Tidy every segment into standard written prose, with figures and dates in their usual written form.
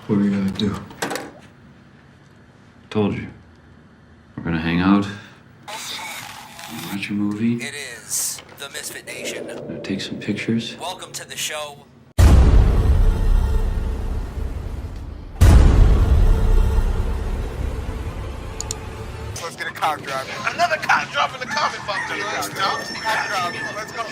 What are you gonna do? Told you. We're gonna hang out. Watch a movie. It is the Misfit Nation. Gonna take some pictures. Welcome to the show. Let's get a cock drop. Another cock drop in the comment box. Cock drop. Let's go.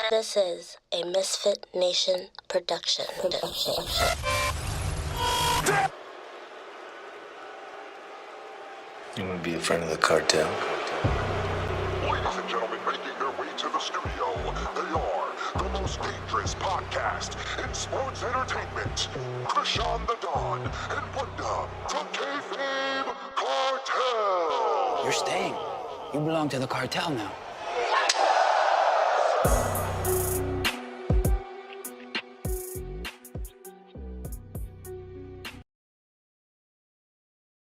This is a Misfit Nation production. You want to be a friend of the cartel? Ladies and gentlemen, making their way to the studio, they are the most dangerous podcast in sports entertainment. Krishan the Don and Wunda from Kayfabe Kartel. You're staying. You belong to the cartel now.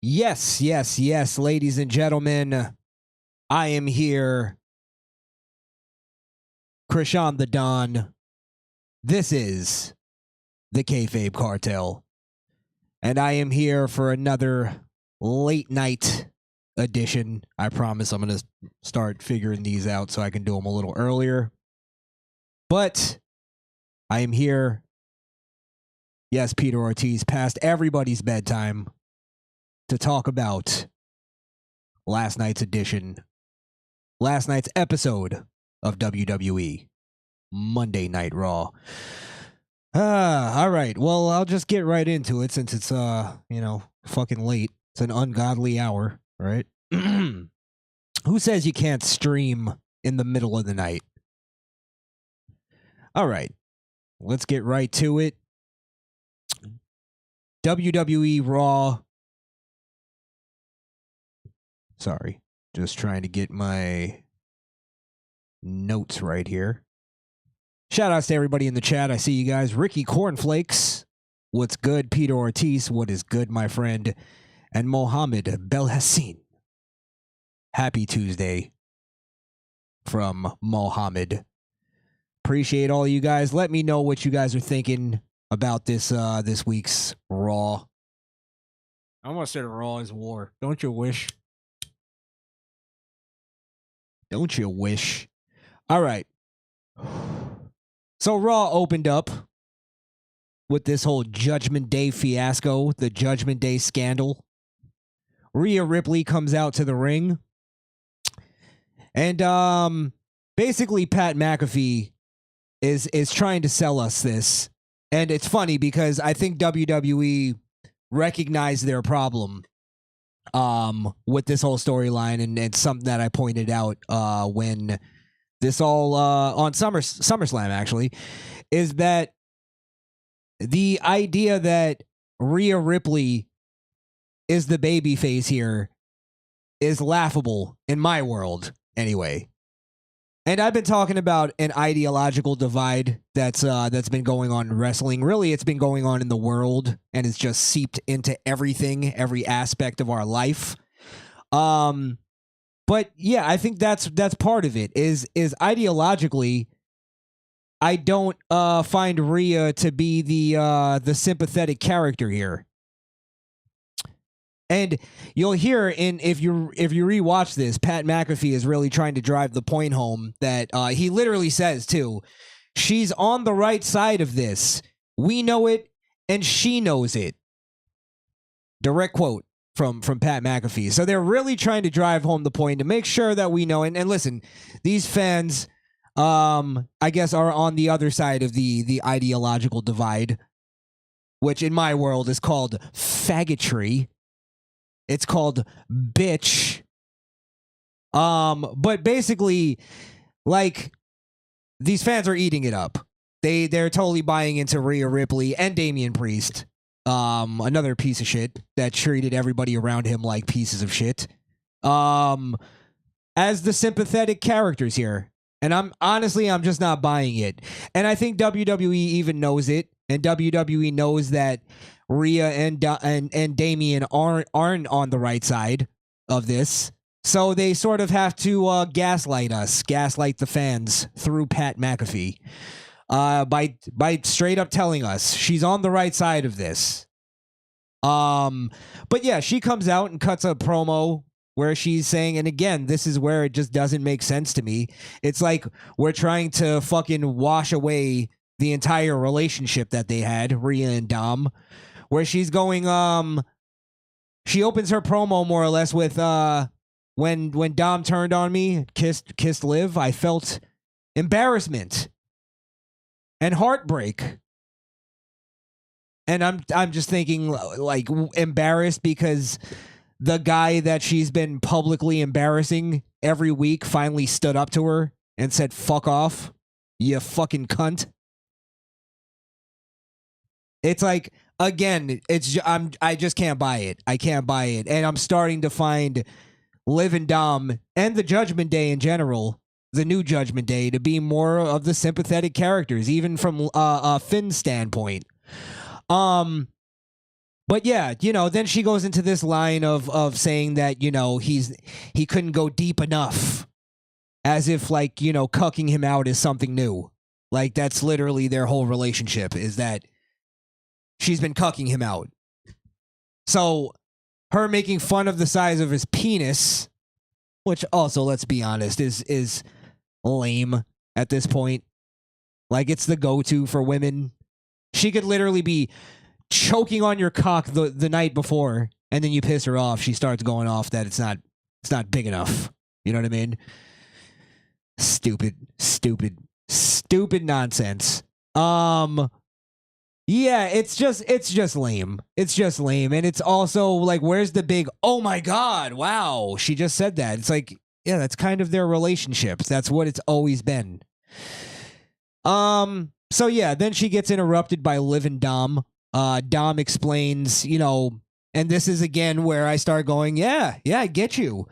Yes, ladies and gentlemen. I am here. Krishan the Don. This is the Kayfabe Kartel. And I am here for another late night edition. I promise I'm going to start figuring these out so I can do them a little earlier. But I am here. Yes, Peter Ortiz, past everybody's bedtime, to talk about last night's episode of WWE Monday Night Raw. All right. Well, I'll just get right into it since it's fucking late. It's an ungodly hour, right? Who says you can't stream in the middle of the night? All right. Let's get right to it. WWE Raw. Sorry, just trying to get my notes right here. Shout outs to everybody in the chat. I see you guys. Ricky Cornflakes. What's good? Peter Ortiz. What is good, my friend? And Mohammed Belhassin. Happy Tuesday from Mohammed. Appreciate all you guys. Let me know what you guys are thinking about this week's Raw. I almost said Raw is war. Don't you wish? Don't you wish? All right. So Raw opened up with this whole Judgment Day fiasco, the Judgment Day scandal. Rhea Ripley comes out to the ring. And basically Pat McAfee is trying to sell us this. And it's funny because I think WWE recognized their problem with this whole storyline, and it's something that I pointed out when this all on SummerSlam actually, is that the idea that Rhea Ripley is the babyface here is laughable in my world anyway. And I've been talking about an ideological divide that's been going on in wrestling. Really, it's been going on in the world, and it's just seeped into everything, every aspect of our life. But yeah, I think that's part of it. Is ideologically, I don't find Rhea to be the sympathetic character here. And you'll hear if you rewatch this, Pat McAfee is really trying to drive the point home that he literally says too, she's on the right side of this. We know it, and she knows it. Direct quote from Pat McAfee. So they're really trying to drive home the point to make sure that we know. And listen, these fans, I guess, are on the other side of the ideological divide, which in my world is called faggotry. It's called bitch. But basically, like, these fans are eating it up. They're totally buying into Rhea Ripley and Damian Priest. Another piece of shit that treated everybody around him like pieces of shit. as the sympathetic characters here. And I'm just not buying it. And I think WWE even knows it. And WWE knows that Rhea and Damian aren't on the right side of this. So they sort of have to gaslight the fans through Pat McAfee by straight up telling us she's on the right side of this. But yeah, she comes out and cuts a promo where she's saying, and again, this is where it just doesn't make sense to me. It's like we're trying to fucking wash away the entire relationship that they had, Rhea and Dom, where she's going, she opens her promo more or less with, when Dom turned on me, kissed Liv, I felt embarrassment and heartbreak. And I'm just thinking, like, embarrassed because the guy that she's been publicly embarrassing every week finally stood up to her and said, "Fuck off, you fucking cunt." It's like, again, I just can't buy it. I can't buy it. And I'm starting to find Liv and Dom and the Judgment Day in general, the new Judgment Day, to be more of the sympathetic characters, even from Finn's standpoint. But yeah, then she goes into this line of saying that, he couldn't go deep enough, as if, like, cucking him out is something new. Like, that's literally their whole relationship, is that she's been cucking him out. So her making fun of the size of his penis, which also, let's be honest, is lame at this point. Like, it's the go-to for women. She could literally be choking on your cock the night before, and then you piss her off. She starts going off that it's not big enough. You know what I mean? Stupid nonsense. Yeah, it's just lame. It's just lame. And it's also like, where's the big, oh my God, wow, she just said that. It's like, yeah, that's kind of their relationships. That's what it's always been. So yeah, then she gets interrupted by Liv and Dom. Dom explains, and this is again where I start going, yeah, I get you,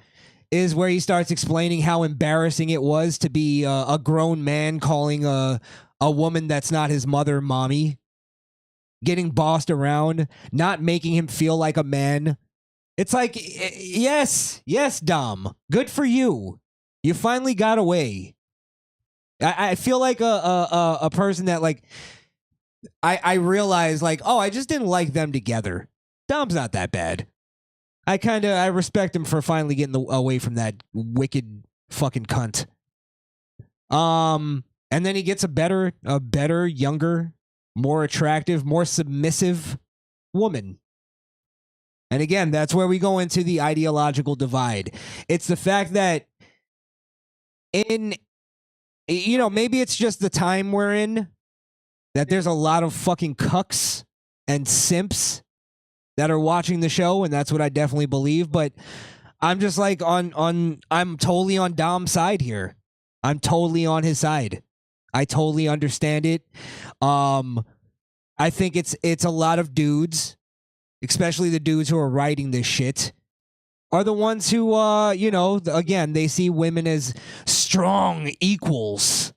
is where he starts explaining how embarrassing it was to be a grown man calling a woman that's not his mother mommy, getting bossed around, not making him feel like a man. It's like, yes, Dom, good for you. You finally got away. I feel like a person that, like, I realize, like, oh, I just didn't like them together. Dom's not that bad. I respect him for finally getting away from that wicked fucking cunt. And then he gets a better, younger, more attractive, more submissive woman. And again, that's where we go into the ideological divide. It's the fact that maybe it's just the time we're in, that there's a lot of fucking cucks and simps that are watching the show, and that's what I definitely believe. But I'm just like I'm totally on Dom's side here. I'm totally on his side. I totally understand it. I think it's a lot of dudes, especially the dudes who are writing this shit, are the ones who again, they see women as strong equals.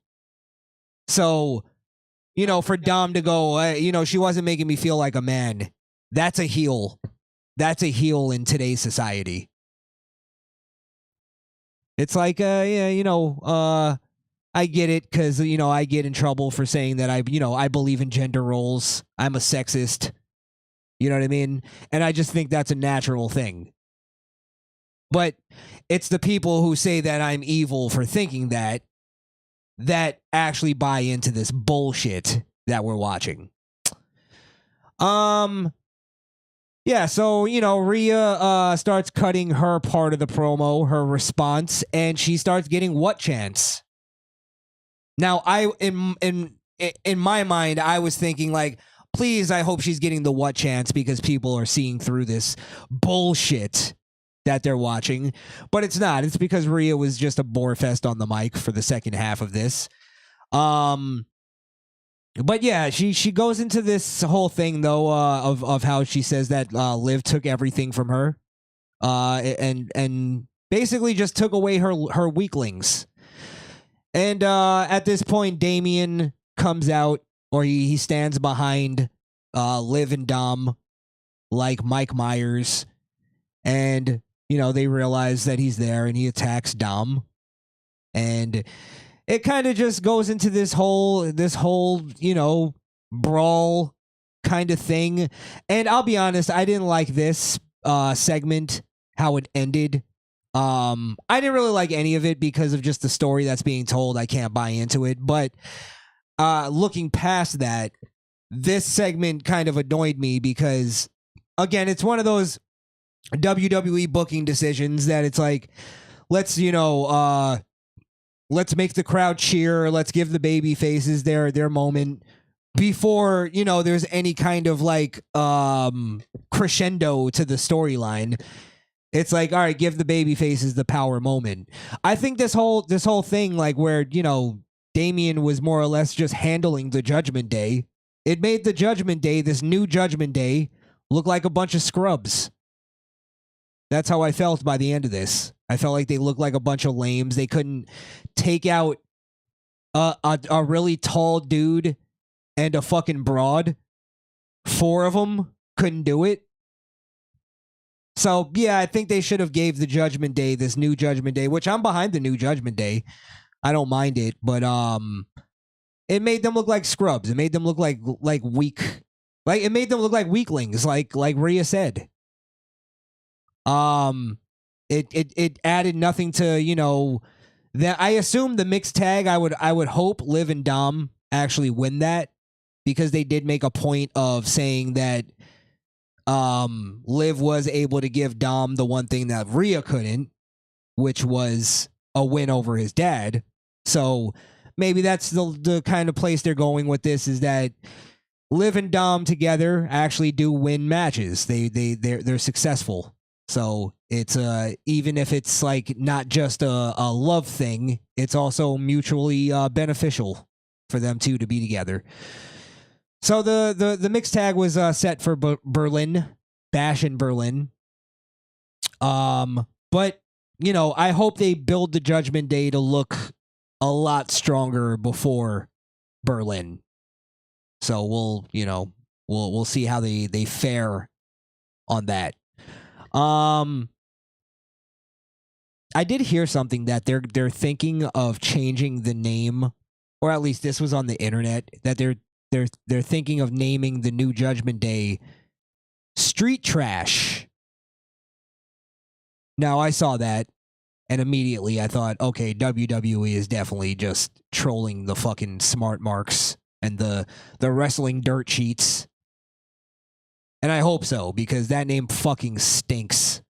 So, for Dom to go, she wasn't making me feel like a man. That's a heel. That's a heel in today's society. It's like, I get it because, I get in trouble for saying that I believe in gender roles. I'm a sexist. You know what I mean? And I just think that's a natural thing. But it's the people who say that I'm evil for thinking that actually buy into this bullshit that we're watching. Yeah, so, Rhea starts cutting her part of the promo, her response, and she starts getting what chance? Now, in my mind, I was thinking, like, please, I hope she's getting the what chance because people are seeing through this bullshit that they're watching. But it's not. It's because Rhea was just a bore fest on the mic for the second half of this. But yeah, she goes into this whole thing though of how she says that Liv took everything from her, and basically just took away her weaklings. And at this point, Damien comes out, or he stands behind Liv and Dom like Mike Myers. And, they realize that he's there, and he attacks Dom. And it kind of just goes into this whole, brawl kind of thing. And I'll be honest, I didn't like this segment, how it ended. I didn't really like any of it because of just the story that's being told. I can't buy into it. But looking past that, this segment kind of annoyed me because, again, it's one of those WWE booking decisions that it's like, let's make the crowd cheer. Let's give the baby faces their moment before, there's any kind of like crescendo to the storyline. It's like, all right, give the baby faces the power moment. I think this whole thing, like where, Damien was more or less just handling the Judgment Day. It made the Judgment Day, this new Judgment Day, look like a bunch of scrubs. That's how I felt by the end of this. I felt like they looked like a bunch of lames. They couldn't take out a really tall dude and a fucking broad. 4 of them couldn't do it. So, yeah, I think they should have gave the Judgment Day, this new Judgment Day, which I'm behind the new Judgment Day. I don't mind it, but it made them look like scrubs. It made them look like weak. Like, it made them look like weaklings, like Rhea said. It added nothing to, that I assume the mixed tag, I would hope Liv and Dom actually win that, because they did make a point of saying that Liv was able to give Dom the one thing that Rhea couldn't, which was a win over his dad. So maybe that's the kind of place they're going with this, is that Liv and Dom together actually do win matches. They're successful. So it's even if it's like not just a love thing, it's also mutually beneficial for them two to be together. So the mixed tag was set for Berlin, Bash in Berlin. But I hope they build the Judgment Day to look a lot stronger before Berlin. So we'll see how they fare on that. I did hear something that they're thinking of changing the name, or at least this was on the internet, that they're thinking of naming the new Judgment Day Street Trash. Now, I saw that, and immediately I thought, okay, WWE is definitely just trolling the fucking smart marks and the wrestling dirt sheets. And I hope so, because that name fucking stinks.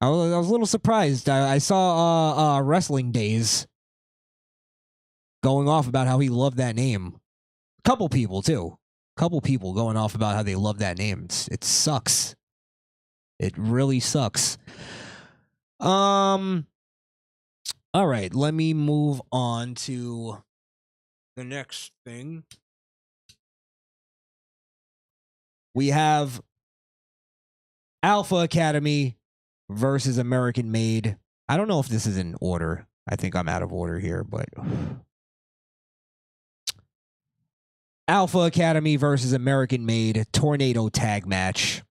I was a little surprised. I saw Wrestling Days going off about how he loved that name. Couple people, too. Couple people going off about how they love that name. It sucks. It really sucks. All right, let me move on to the next thing. We have Alpha Academy versus American Made. I don't know if this is in order. I think I'm out of order here, but Alpha Academy versus American Made Tornado Tag Match.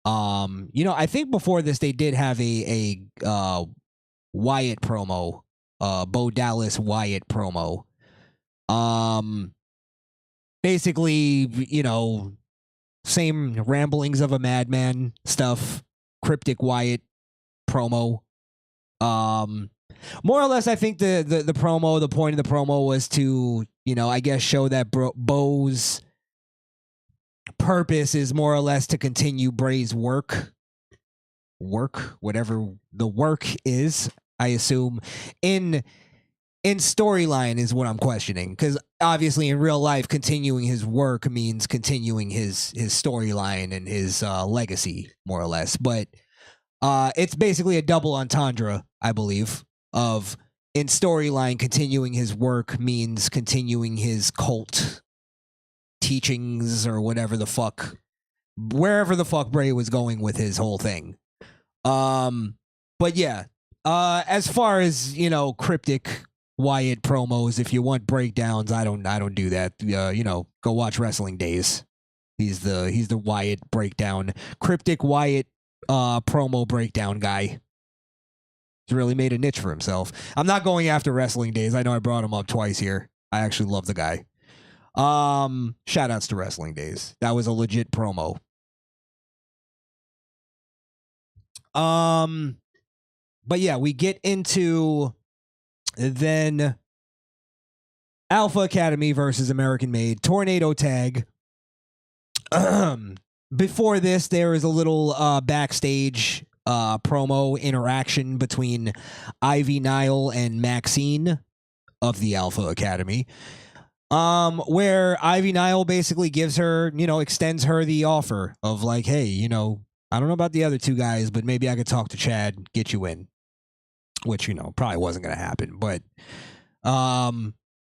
I think before this they did have a Wyatt promo, Bo Dallas Wyatt promo. Basically, same ramblings of a madman stuff, cryptic Wyatt promo. More or less, I think the promo, the point of the promo was to, I guess show that Bo's purpose is more or less to continue Bray's work, whatever the work is, I assume, in storyline is what I'm questioning, because obviously in real life continuing his work means continuing his storyline and his legacy, more or less. But it's basically a double entendre, I believe, of in storyline continuing his work means continuing his cult teachings or whatever the fuck, wherever the fuck Bray was going with his whole thing. But yeah, as far as cryptic Wyatt promos, if you want breakdowns, I don't do that. Go watch Wrestling Days. He's the Wyatt breakdown, cryptic Wyatt promo breakdown guy. He's really made a niche for himself. I'm not going after Wrestling Days. I know I brought him up twice here. I actually love the guy. Shout outs to Wrestling Days. That was a legit promo. But yeah, we get into then Alpha Academy versus American Made Tornado Tag. Before this, there is a little backstage promo interaction between Ivy Nile and Maxine of the Alpha Academy. Where Ivy Nile basically gives her, extends her the offer of like, hey, I don't know about the other two guys, but maybe I could talk to Chad, get you in. Which, probably wasn't going to happen. But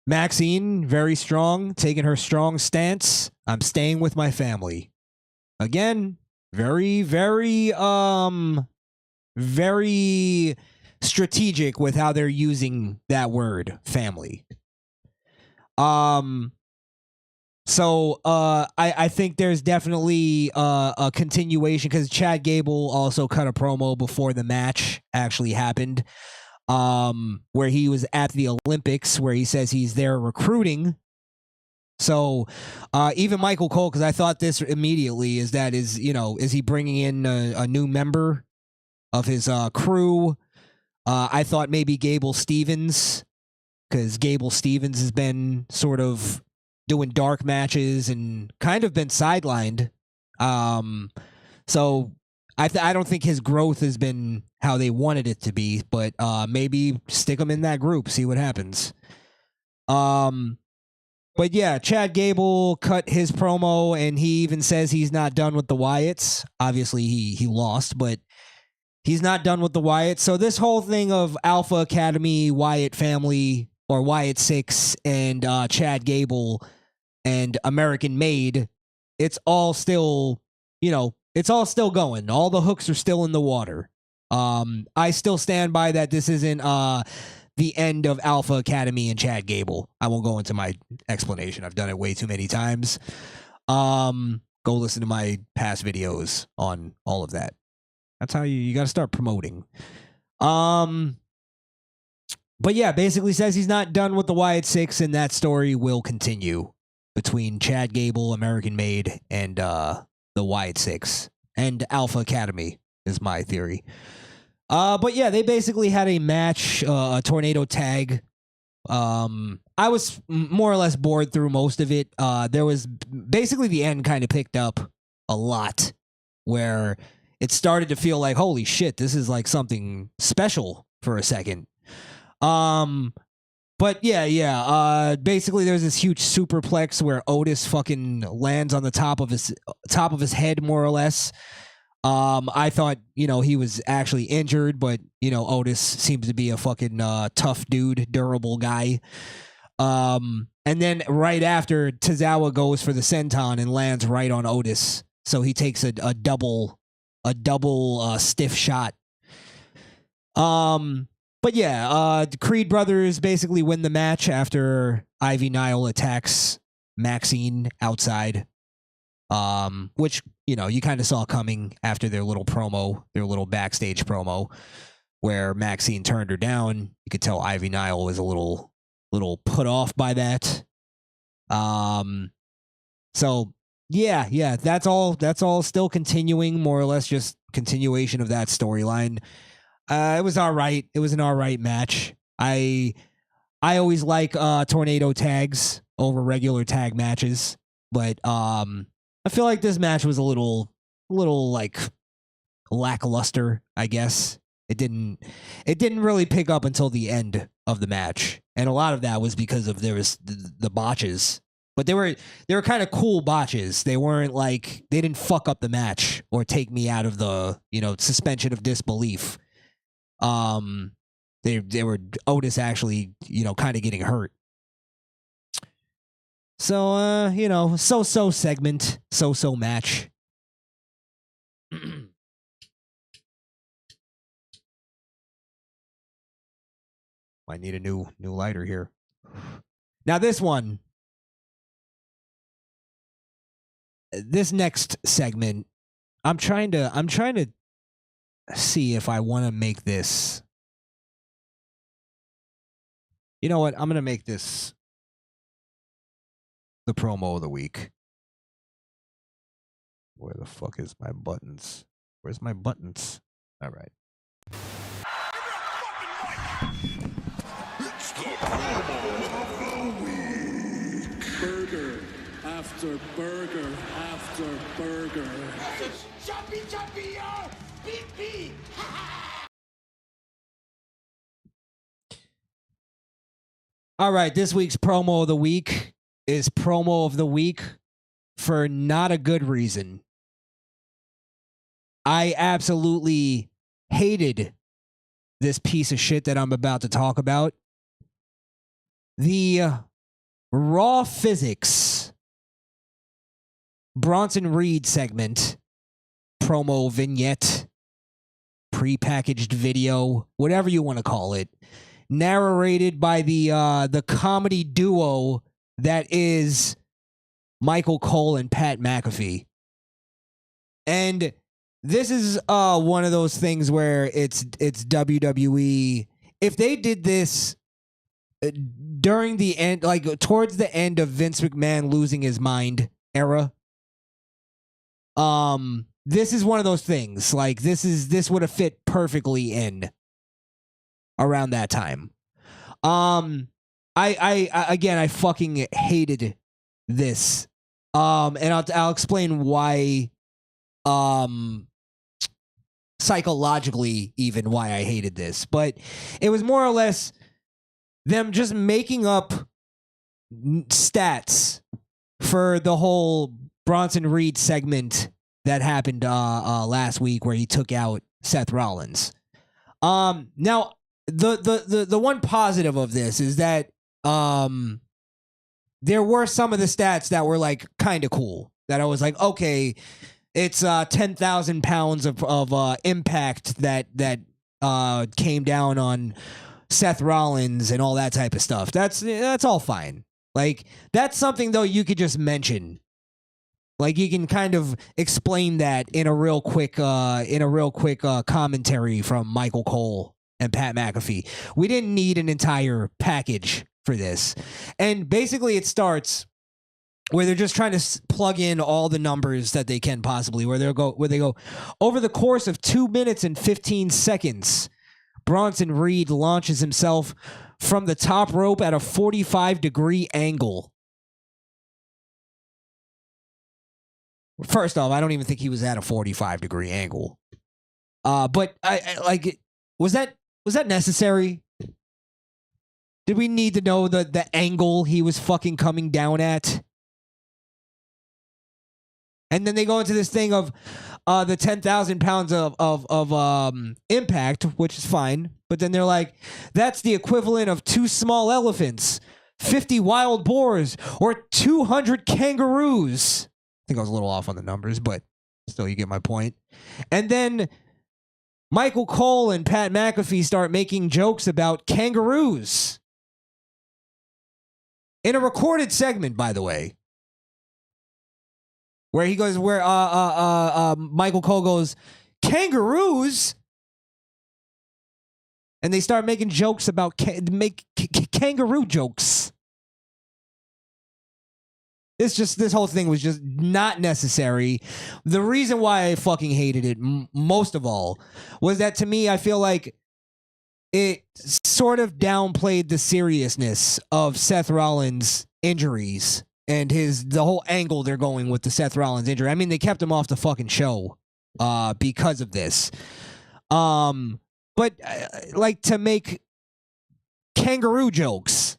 Maxine, very strong, taking her strong stance. I'm staying with my family. Again, very, very, very strategic with how they're using that word, family. So I think there's definitely a continuation because Chad Gable also cut a promo before the match actually happened, where he was at the Olympics, where he says he's there recruiting. So even Michael Cole, because I thought this immediately, is he bringing in a new member of his crew? I thought maybe Gable Stevens, because Gable Stevens has been sort of doing dark matches and kind of been sidelined. So I don't think his growth has been how they wanted it to be, but maybe stick him in that group, see what happens. But yeah, Chad Gable cut his promo, and he even says he's not done with the Wyatts. Obviously, he lost, but he's not done with the Wyatts. So this whole thing of Alpha Academy, Wyatt family, or Wyatt 6, and Chad Gable and American Made, it's all still, it's all still going. All the hooks are still in the water. I still stand by that this isn't the end of Alpha Academy and Chad Gable. I won't go into my explanation. I've done it way too many times. Go listen to my past videos on all of that. That's how you got to start promoting. But yeah, basically says he's not done with the Wyatt 6, and that story will continue between Chad Gable, American Made, and the Wyatt 6. And Alpha Academy is my theory. But yeah, they basically had a match, a tornado tag. I was more or less bored through most of it. There was basically the end kind of picked up a lot, where it started to feel like, holy shit, this is like something special for a second. But yeah. Basically, there's this huge superplex where Otis fucking lands on the top of his head, more or less. I thought, he was actually injured, but, Otis seems to be a fucking tough dude, durable guy. And then right after, Tozawa goes for the senton and lands right on Otis. So he takes a double stiff shot. But yeah, the Creed brothers basically win the match after Ivy Nile attacks Maxine outside. Which, you kind of saw coming after their little backstage promo, where Maxine turned her down. You could tell Ivy Nile was a little put off by that. So yeah, that's all still continuing, more or less, just continuation of that storyline. It was all right. It was an all right match. I always like tornado tags over regular tag matches, but I feel like this match was a little like lackluster, I guess. It didn't really pick up until the end of the match, and a lot of that was because of there was the botches. But they were kind of cool botches. They weren't like, they didn't fuck up the match or take me out of the suspension of disbelief. They were Otis actually kind of getting hurt. So, so-so segment, so-so match. Might need a new lighter here. Now this one, this next segment, I'm trying to see if I want to make this. You know what? I'm gonna make this the promo of the week. Where the fuck is my buttons? Where's my buttons? All right. It's the promo of the week. Burger after burger after burger. Jumpy, jumpy, yo! Beep, beep! All right, this week's promo of the week is promo of the week for not a good reason. I absolutely hated this piece of shit that I'm about to talk about. The Raw Physics Bronson Reed segment, promo vignette, prepackaged video, whatever you want to call it, narrated by the comedy duo that is Michael Cole and Pat McAfee. And this is one of those things where it's WWE. If they did this during the end, like towards the end of Vince McMahon losing his mind era, this is one of those things. Like this would have fit perfectly in around that time. I fucking hated this. And I'll explain why. Psychologically, even why I hated this, but it was more or less them just making up stats for the whole Bronson Reed segment that happened last week, where he took out Seth Rollins. Now the one positive of this is that there were some of the stats that were like kind of cool, that I was like, okay, it's 10,000 pounds of impact that came down on Seth Rollins and all that type of stuff. That's all fine. Like, that's something though you could just mention. Like, you can kind of explain that in a real quick commentary from Michael Cole and Pat McAfee. We didn't need an entire package for this. And basically it starts where they're just trying to plug in all the numbers that they can possibly, where they go over the course of 2 minutes and 15 seconds, Bronson Reed launches himself from the top rope at a 45-degree angle. First off, I don't even think he was at a 45-degree angle. But I like, was that necessary? Did we need to know the angle he was fucking coming down at? And then they go into this thing of the 10,000 pounds of impact, which is fine. But then they're like, that's the equivalent of 2 small elephants, 50 wild boars, or 200 kangaroos. I think I was a little off on the numbers, but still, you get my point. And then Michael Cole and Pat McAfee start making jokes about kangaroos. In a recorded segment, by the way. Where he goes, Michael Cole goes, kangaroos? And they start making jokes about, kangaroo jokes. This whole thing was just not necessary. The reason why I fucking hated it, most of all, was that to me, I feel like it sort of downplayed the seriousness of Seth Rollins' injuries. And the whole angle they're going with the Seth Rollins injury. I mean, they kept him off the fucking show because of this. But like, to make kangaroo jokes.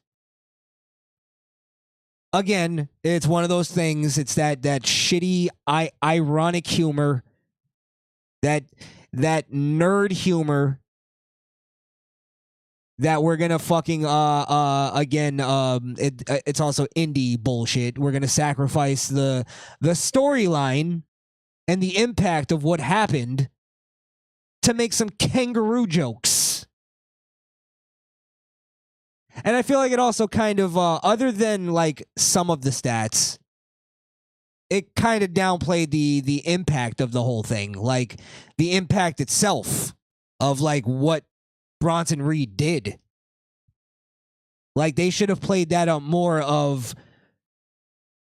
Again, it's one of those things. It's that shitty, ironic humor. That nerd humor. That we're gonna fucking again it's also indie bullshit. We're gonna sacrifice the storyline and the impact of what happened to make some kangaroo jokes. And I feel like it also kind of, other than like some of the stats, it kind of downplayed the impact of the whole thing, like the impact itself of like what Bronson Reed did. Like they should have played that up more of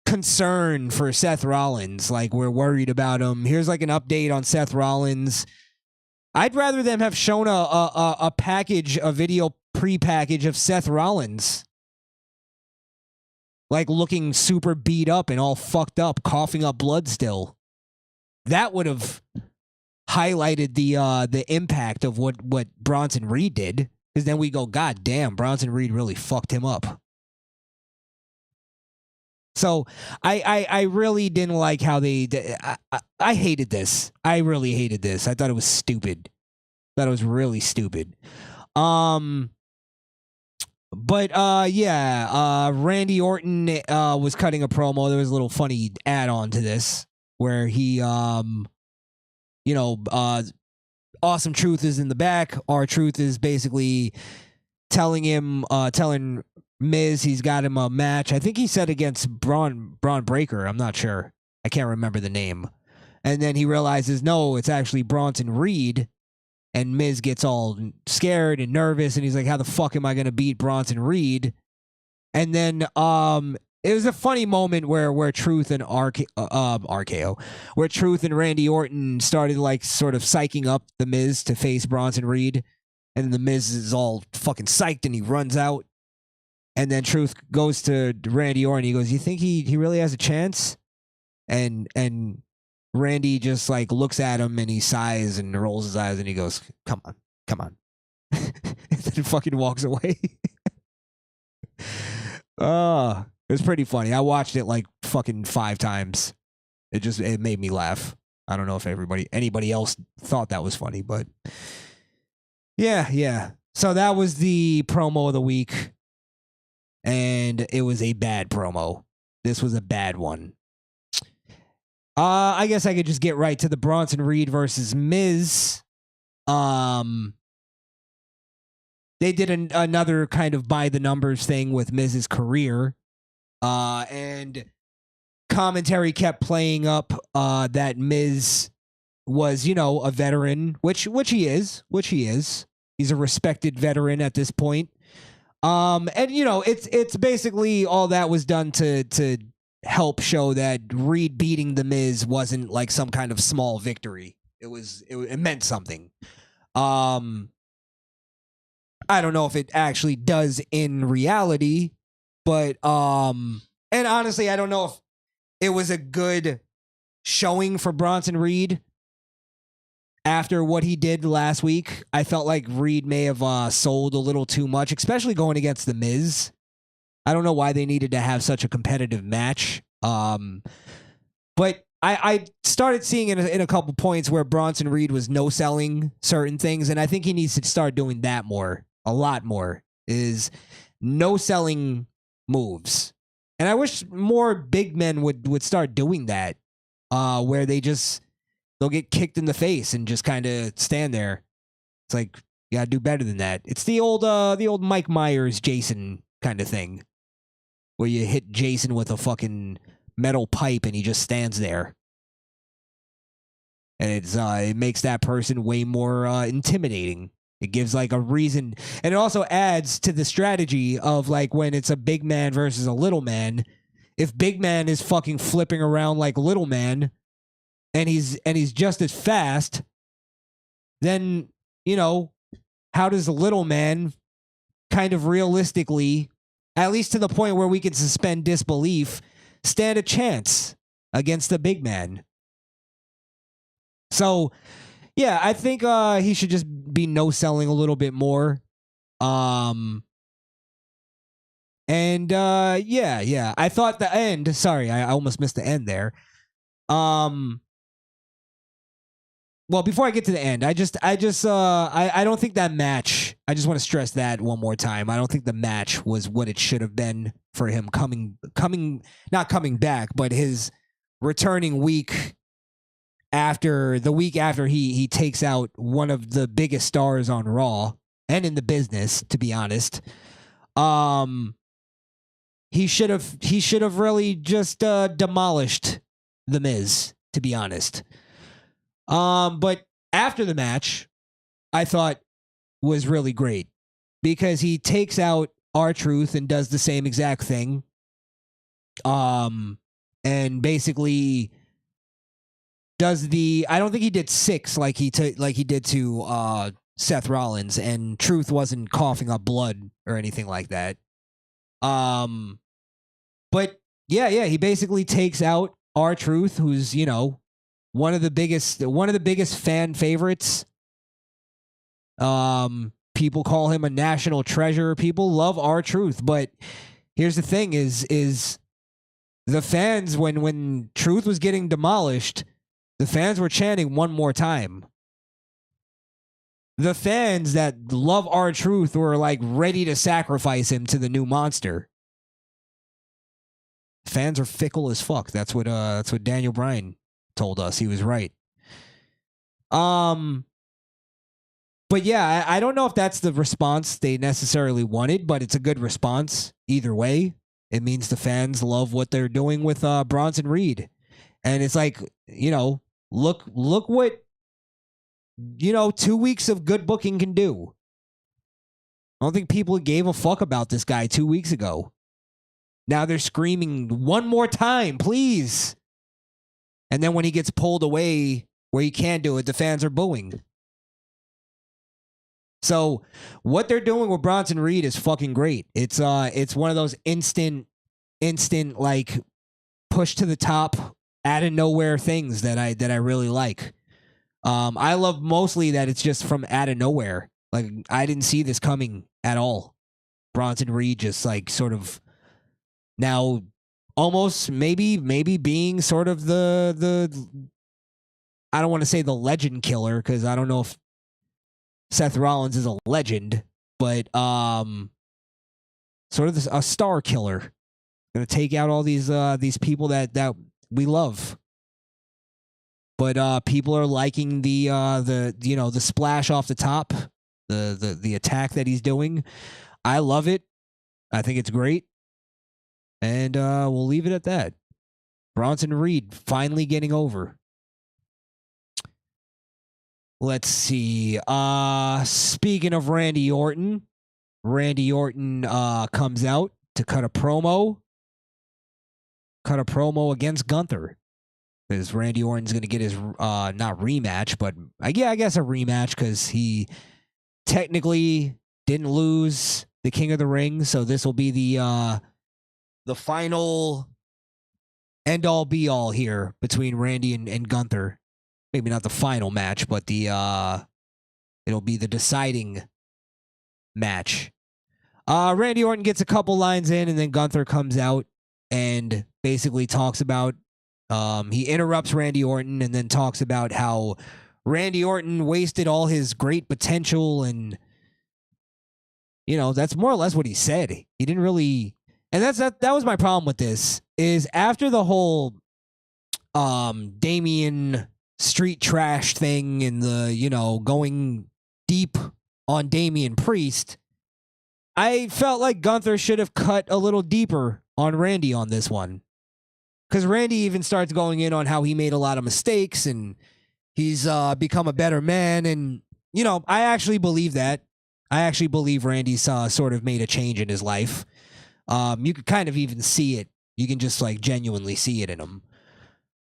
concern for Seth Rollins. Like we're worried about him. Here's like an update on Seth Rollins. I'd rather them have shown a package, a video pre-package of Seth Rollins. Like looking super beat up and all fucked up, coughing up blood still. That would have highlighted the impact of what Bronson Reed did. Because then we go, God damn, Bronson Reed really fucked him up. So I really didn't like how I hated this. I really hated this. I thought it was stupid. I thought it was really stupid. But Randy Orton was cutting a promo. There was a little funny add-on to this where he Awesome Truth is in the back. R-Truth is basically telling Miz he's got him a match. I think he said against Braun Breaker. I'm not sure. I can't remember the name. And then he realizes, no, it's actually Bronson Reed. And Miz gets all scared and nervous, and he's like, how the fuck am I going to beat Bronson Reed? And then it was a funny moment where Truth and RKO, where Truth and Randy Orton started like sort of psyching up the Miz to face Bronson Reed. And the Miz is all fucking psyched, and he runs out. And then Truth goes to Randy Orton. He goes, you think he really has a chance? And Randy just like looks at him and he sighs and rolls his eyes and he goes, come on. And then fucking walks away. It was pretty funny. I watched it like fucking 5 times. It made me laugh. I don't know if anybody else thought that was funny, but yeah. So that was the promo of the week. And it was a bad promo. This was a bad one. I guess I could just get right to the Bronson Reed versus Miz. They did another kind of by the numbers thing with Miz's career. And commentary kept playing up that Miz was, a veteran, which he is. He's a respected veteran at this point. And it's basically all that was done to help show that Reed beating the Miz wasn't like some kind of small victory. It meant something. I don't know if it actually does in reality, but and honestly, I don't know if it was a good showing for Bronson Reed after what he did last week. I felt like Reed may have sold a little too much, especially going against the Miz. I don't know why they needed to have such a competitive match. But I started seeing it in a couple points where Bronson Reed was no-selling certain things, and I think he needs to start doing that more, a lot more, is no-selling moves. And I wish more big men would start doing that, where they'll get kicked in the face and just kind of stand there. It's like, you gotta do better than that. It's the old Mike Myers, Jason kind of thing, where you hit Jason with a fucking metal pipe and he just stands there. And it makes that person way more intimidating. It gives like a reason. And it also adds to the strategy of like when it's a big man versus a little man. If big man is fucking flipping around like little man and he's just as fast, then, how does the little man kind of realistically, at least to the point where we can suspend disbelief, stand a chance against the big man? So, yeah, I think he should just be no-selling a little bit more. Yeah. I thought the end, sorry, I almost missed the end there. Well, before I get to the end, I don't think that match, I just want to stress that one more time. I don't think the match was what it should have been for him not coming back, but his returning week after he takes out one of the biggest stars on Raw and in the business, to be honest. He should have really just demolished The Miz, to be honest. But after the match, I thought was really great because he takes out R-Truth and does the same exact thing. And basically does I don't think he did 6 like he did to Seth Rollins, and Truth wasn't coughing up blood or anything like that. But yeah, he basically takes out R-Truth, who's, one of the biggest fan favorites. People call him a national treasure. People love R-Truth, but here's the thing is the fans, when Truth was getting demolished, the fans were chanting one more time. The fans that love R-Truth were like ready to sacrifice him to the new monster. Fans are fickle as fuck. That's what Daniel Bryan told us. He was right. But yeah, I don't know if that's the response they necessarily wanted, but it's a good response either way. It means the fans love what they're doing with Bronson Reed, and it's like, look what 2 weeks of good booking can do. I don't think people gave a fuck about this guy 2 weeks ago. Now they're screaming one more time, please. And then when he gets pulled away where he can't do it, the fans are booing. So what they're doing with Bronson Reed is fucking great. It's one of those instant like push to the top, out of nowhere things that I really like. I love mostly that it's just from out of nowhere. Like, I didn't see this coming at all. Bronson Reed just like sort of now almost maybe being sort of the I don't want to say the legend killer, because I don't know if Seth Rollins is a legend, but sort of a star killer. Gonna take out all these people that we love. But people are liking the splash off the top, the attack that he's doing. I love it. I think it's great. And we'll leave it at that. Bronson Reed finally getting over. Let's see. Speaking of Randy Orton comes out to cut a promo against Gunther. Because Randy Orton's going to get his, not rematch, but I guess a rematch, because he technically didn't lose the King of the Ring. So this will be the final end-all be-all here between Randy and Gunther. Maybe not the final match, but it'll be the deciding match. Randy Orton gets a couple lines in, and then Gunther comes out and basically talks about, he interrupts Randy Orton and then talks about how Randy Orton wasted all his great potential, and that's more or less what he said. He didn't really, and that was my problem with this, is after the whole Damian street trash thing and the going deep on Damian Priest, I felt like Gunther should have cut a little deeper on Randy on this one. Because Randy even starts going in on how he made a lot of mistakes and he's become a better man. And, I actually believe that. I actually believe Randy's sort of made a change in his life. You could kind of even see it. You can just like genuinely see it in him.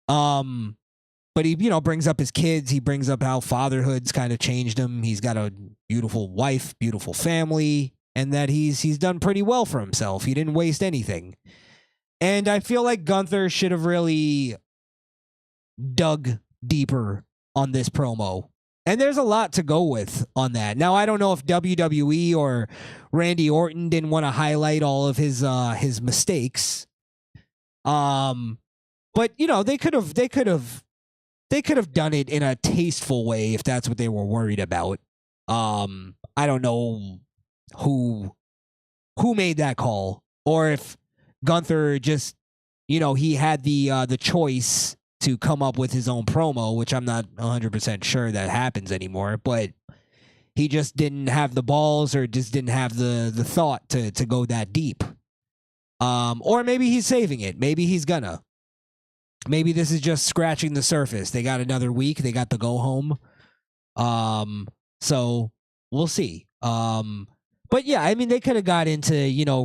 But he, brings up his kids. He brings up how fatherhood's kind of changed him. He's got a beautiful wife, beautiful family, and that he's done pretty well for himself. He didn't waste anything. And I feel like Gunther should have really dug deeper on this promo. And there's a lot to go with on that. Now, I don't know if WWE or Randy Orton didn't want to highlight all of his mistakes. But they could have done it in a tasteful way if that's what they were worried about. I don't know who made that call, or if Gunther just, he had the choice to come up with his own promo, which I'm not 100% sure that happens anymore. But he just didn't have the balls or just didn't have the thought to go that deep. Or maybe he's saving it. Maybe he's gonna. Maybe this is just scratching the surface. They got another week. They got the go home. So we'll see. But yeah, I mean, they could have got into,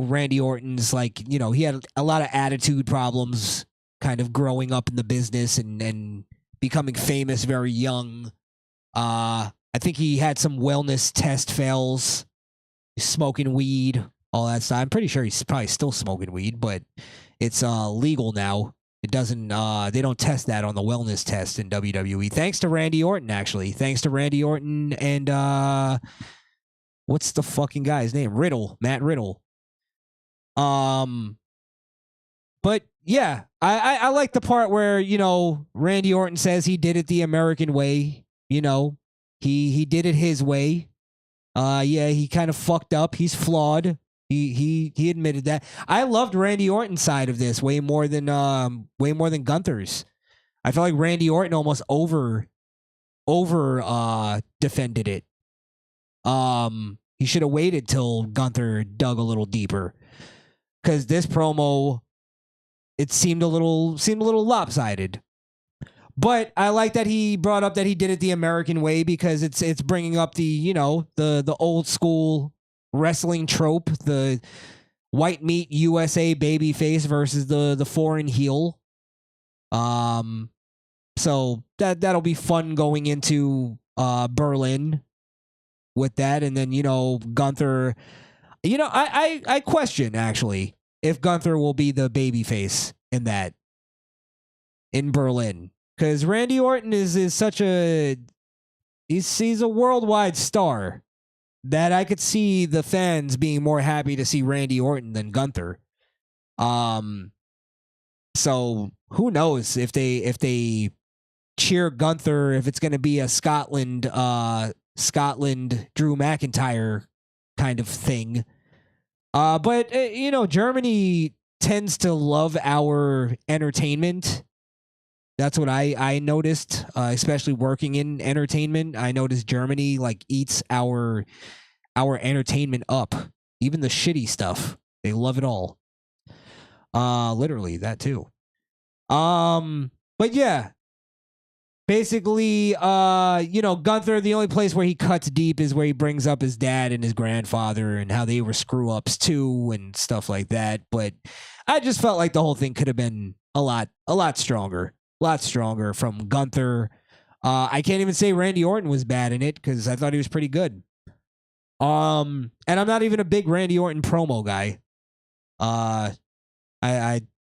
Randy Orton's, he had a lot of attitude problems kind of growing up in the business and becoming famous very young. I think he had some wellness test fails, smoking weed, all that stuff. I'm pretty sure he's probably still smoking weed, but it's legal now. It doesn't, they don't test that on the wellness test in WWE. Thanks to Randy Orton, actually. Thanks to Randy Orton and, what's the fucking guy's name? Matt Riddle. But yeah, I like the part where, Randy Orton says he did it the American way. He did it his way. Yeah, he kind of fucked up. He's flawed. He admitted that. I loved Randy Orton's side of this way more than Gunther's. I felt like Randy Orton almost over defended it. He should have waited till Gunther dug a little deeper, because this promo, it seemed a little lopsided. But I like that he brought up that he did it the American way, because it's bringing up the the old school wrestling trope, the white meat USA babyface versus the foreign heel. So that'll be fun going into Berlin with that. And then Gunther, I question actually if Gunther will be the babyface in Berlin, because Randy Orton is such a he's a worldwide star that I could see the fans being more happy to see Randy Orton than Gunther. So who knows if they cheer Gunther, if it's going to be a Scotland Drew McIntyre kind of thing. But Germany tends to love our entertainment. That's what I noticed, especially working in entertainment. I noticed Germany eats our entertainment up, even the shitty stuff. They love it all. Literally that too. But yeah, basically, Gunther, the only place where he cuts deep is where he brings up his dad and his grandfather and how they were screw ups too and stuff like that. But I just felt like the whole thing could have been a lot stronger. A lot stronger from Gunther. I can't even say Randy Orton was bad in it, because I thought he was pretty good. And I'm not even a big Randy Orton promo guy. I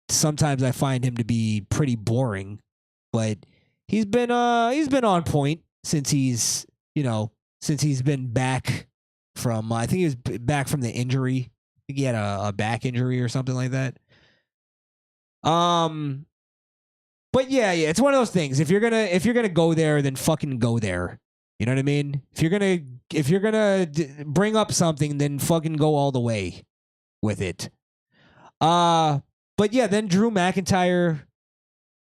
sometimes I find him to be pretty boring, but he's been on point since he's been back from I think he was back from the injury. I think he had a back injury or something like that. But yeah, it's one of those things. If you're gonna go there, then fucking go there. You know what I mean? If you're gonna bring up something, then fucking go all the way with it. But yeah, then Drew McIntyre.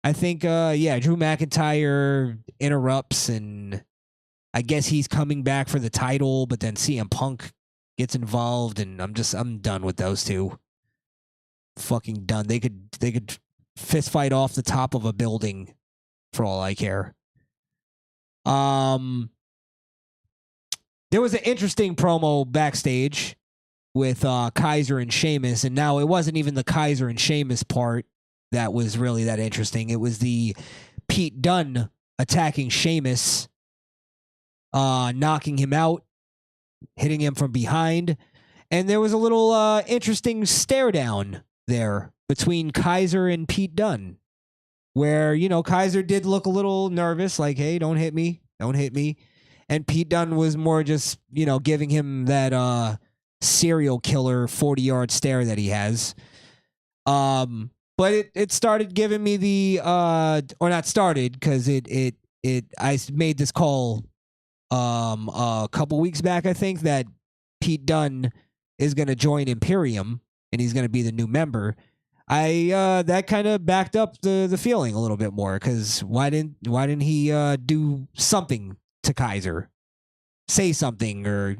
I think Drew McIntyre interrupts, and I guess he's coming back for the title. But then CM Punk gets involved, and I'm done with those two. Fucking done. They could fist fight off the top of a building for all I care. There was an interesting promo backstage with Kaiser and Sheamus, and now it wasn't even the Kaiser and Sheamus part that was really that interesting. It was the Pete Dunne attacking Sheamus, knocking him out, hitting him from behind, and there was a little interesting stare down there between Kaiser and Pete Dunne, where, Kaiser did look a little nervous, like, hey, don't hit me. And Pete Dunne was more just, giving him that serial killer 40-yard stare that he has. But it started giving me the, or not started, because I made this call a couple weeks back, I think, that Pete Dunne is going to join Imperium, and he's going to be the new member. That kind of backed up the feeling a little bit more, because why didn't he do something to Kaiser? say something or,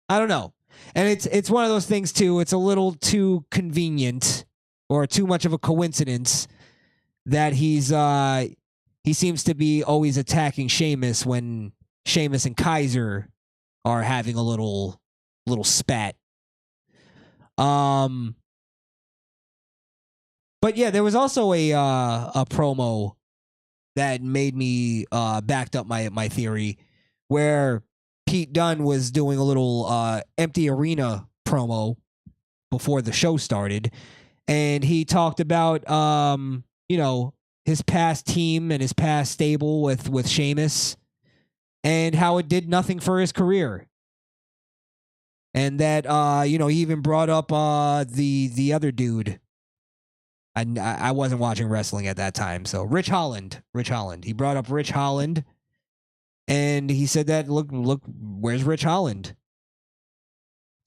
I don't know. And it's one of those things too. It's a little too convenient or too much of a coincidence that he seems to be always attacking Sheamus when Sheamus and Kaiser are having a little spat. But yeah, there was also a promo that made me backed up my theory, where Pete Dunne was doing a little empty arena promo before the show started, and he talked about his past team and his past stable with Sheamus, and how it did nothing for his career. And that he even brought up the other dude. I wasn't watching wrestling at that time, so Rich Holland. He brought up Rich Holland, and he said that look, where's Rich Holland?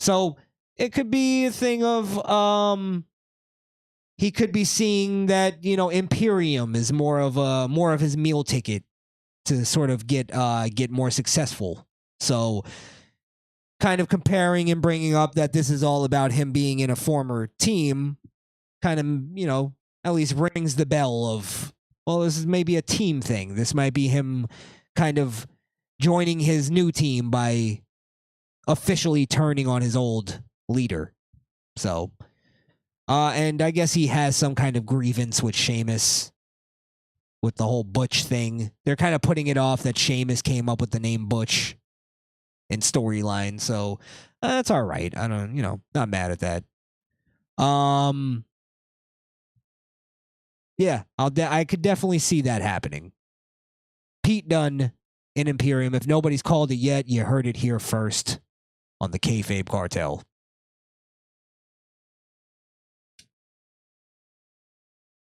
So it could be a thing of he could be seeing that Imperium is more of his meal ticket to sort of get more successful. So kind of comparing and bringing up that this is all about him being in a former team, kind of, at least rings the bell of, well, this is maybe a team thing. This might be him kind of joining his new team by officially turning on his old leader. So, and I guess he has some kind of grievance with Sheamus with the whole Butch thing. They're kind of putting it off that Sheamus came up with the name Butch in storyline, so that's all right. I don't, not mad at that. Yeah, I could definitely see that happening. Pete Dunne in Imperium. If nobody's called it yet, you heard it here first on the Kayfabe Cartel.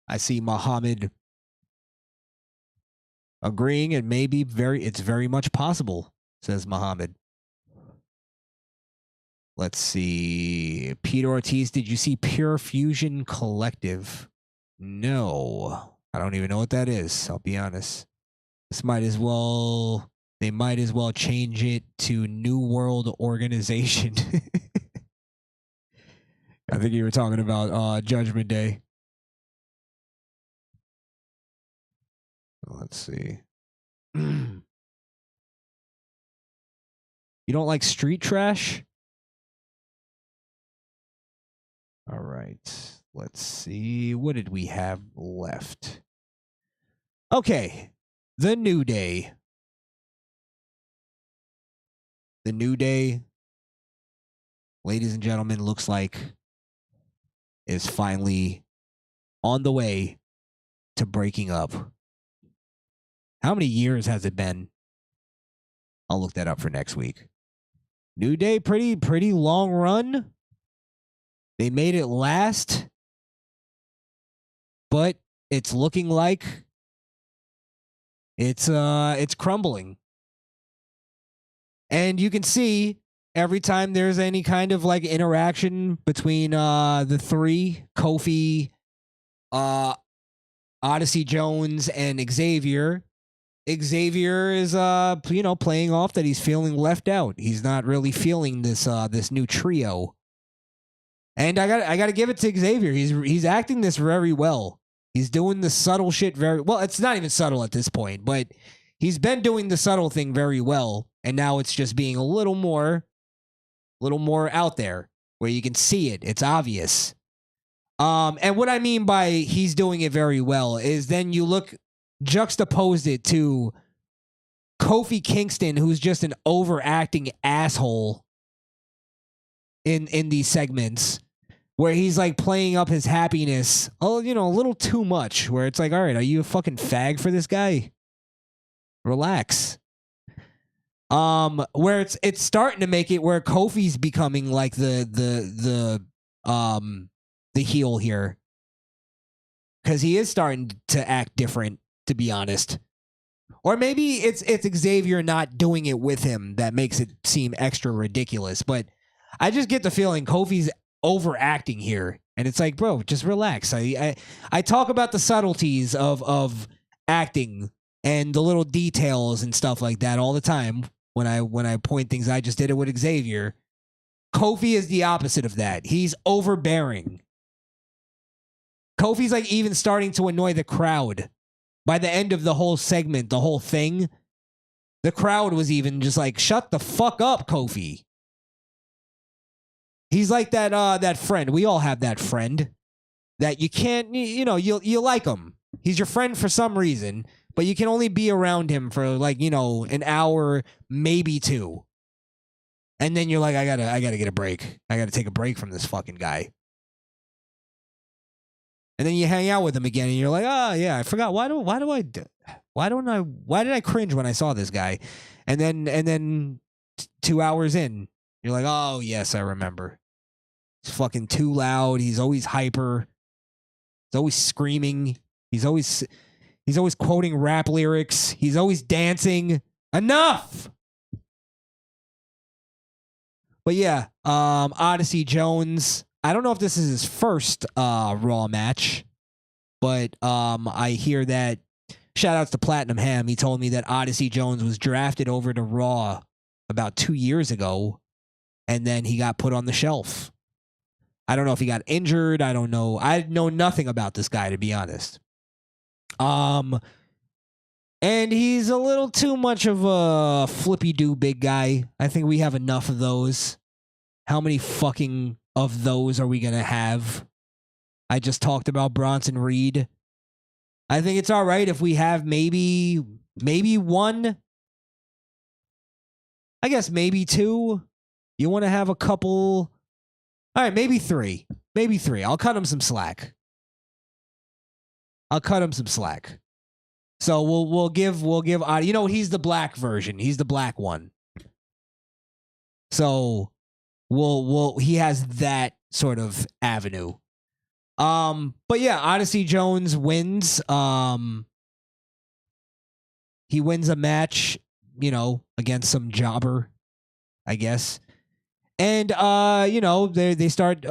I see Muhammad agreeing, and maybe it's very much possible, says Muhammad. Let's see. Peter Ortiz, did you see Pure Fusion Collective? No. I don't even know what that is, I'll be honest. They might as well change it to New World Organization. I think you were talking about Judgment Day. Let's see. You don't like street trash? All right. Let's see. What did we have left? Okay. The New Day. The New Day, ladies and gentlemen, looks like is finally on the way to breaking up. How many years has it been? I'll look that up for next week. New Day, pretty long run. They made it last, but it's looking like it's crumbling. And you can see every time there's any kind of like interaction between the three, Kofi, Odyssey Jones, and Xavier. Xavier is playing off that he's feeling left out. He's not really feeling this new trio. And I got to give it to Xavier. He's acting this very well. He's doing the subtle shit very well. It's not even subtle at this point, but he's been doing the subtle thing very well, and now it's just being a little more out there where you can see it. It's obvious. And what I mean by he's doing it very well is then you juxtapose it to Kofi Kingston, who's just an overacting asshole in these segments, where he's like playing up his happiness, a little too much, where it's like, all right, are you a fucking fag for this guy? Relax. Where it's starting to make it where Kofi's becoming like the heel here, because he is starting to act different, to be honest. Or maybe it's Xavier not doing it with him that makes it seem extra ridiculous. But I just get the feeling Kofi's overacting here, and it's like, bro, just relax. I talk about the subtleties of acting and the little details and stuff like that all the time. when I point things. I just did it with Xavier. Kofi is the opposite of that. He's overbearing. Kofi's like even starting to annoy the crowd. By the end of the whole segment, the whole thing, the crowd was even just like, shut the fuck up, Kofi. He's like that friend. We all have that friend that you can't, you like him. He's your friend for some reason, but you can only be around him for like, an hour, maybe 2. And then you're like, I gotta get a break. I gotta take a break from this fucking guy. And then you hang out with him again, and you're like, oh yeah, I forgot. Why did I cringe when I saw this guy? And then 2 hours in, you're like, oh yes, I remember. He's fucking too loud. He's always hyper. He's always screaming. He's always quoting rap lyrics. He's always dancing. Enough. But yeah, Odyssey Jones. I don't know if this is his first Raw match, but I hear that. Shout outs to Platinum Ham. He told me that Odyssey Jones was drafted over to Raw about 2 years ago, and then he got put on the shelf. I don't know if he got injured. I don't know. I know nothing about this guy, to be honest. And he's a little too much of a flippy-do big guy. I think we have enough of those. How many fucking of those are we going to have? I just talked about Bronson Reed. I think it's all right if we have maybe one. I guess maybe 2. You want to have a couple. All right, maybe 3. Maybe 3. I'll cut him some slack. So we'll give he's the black version. He's the black one. So he has that sort of avenue. But yeah, Odyssey Jones wins. He wins a match, against some jobber, I guess. And they start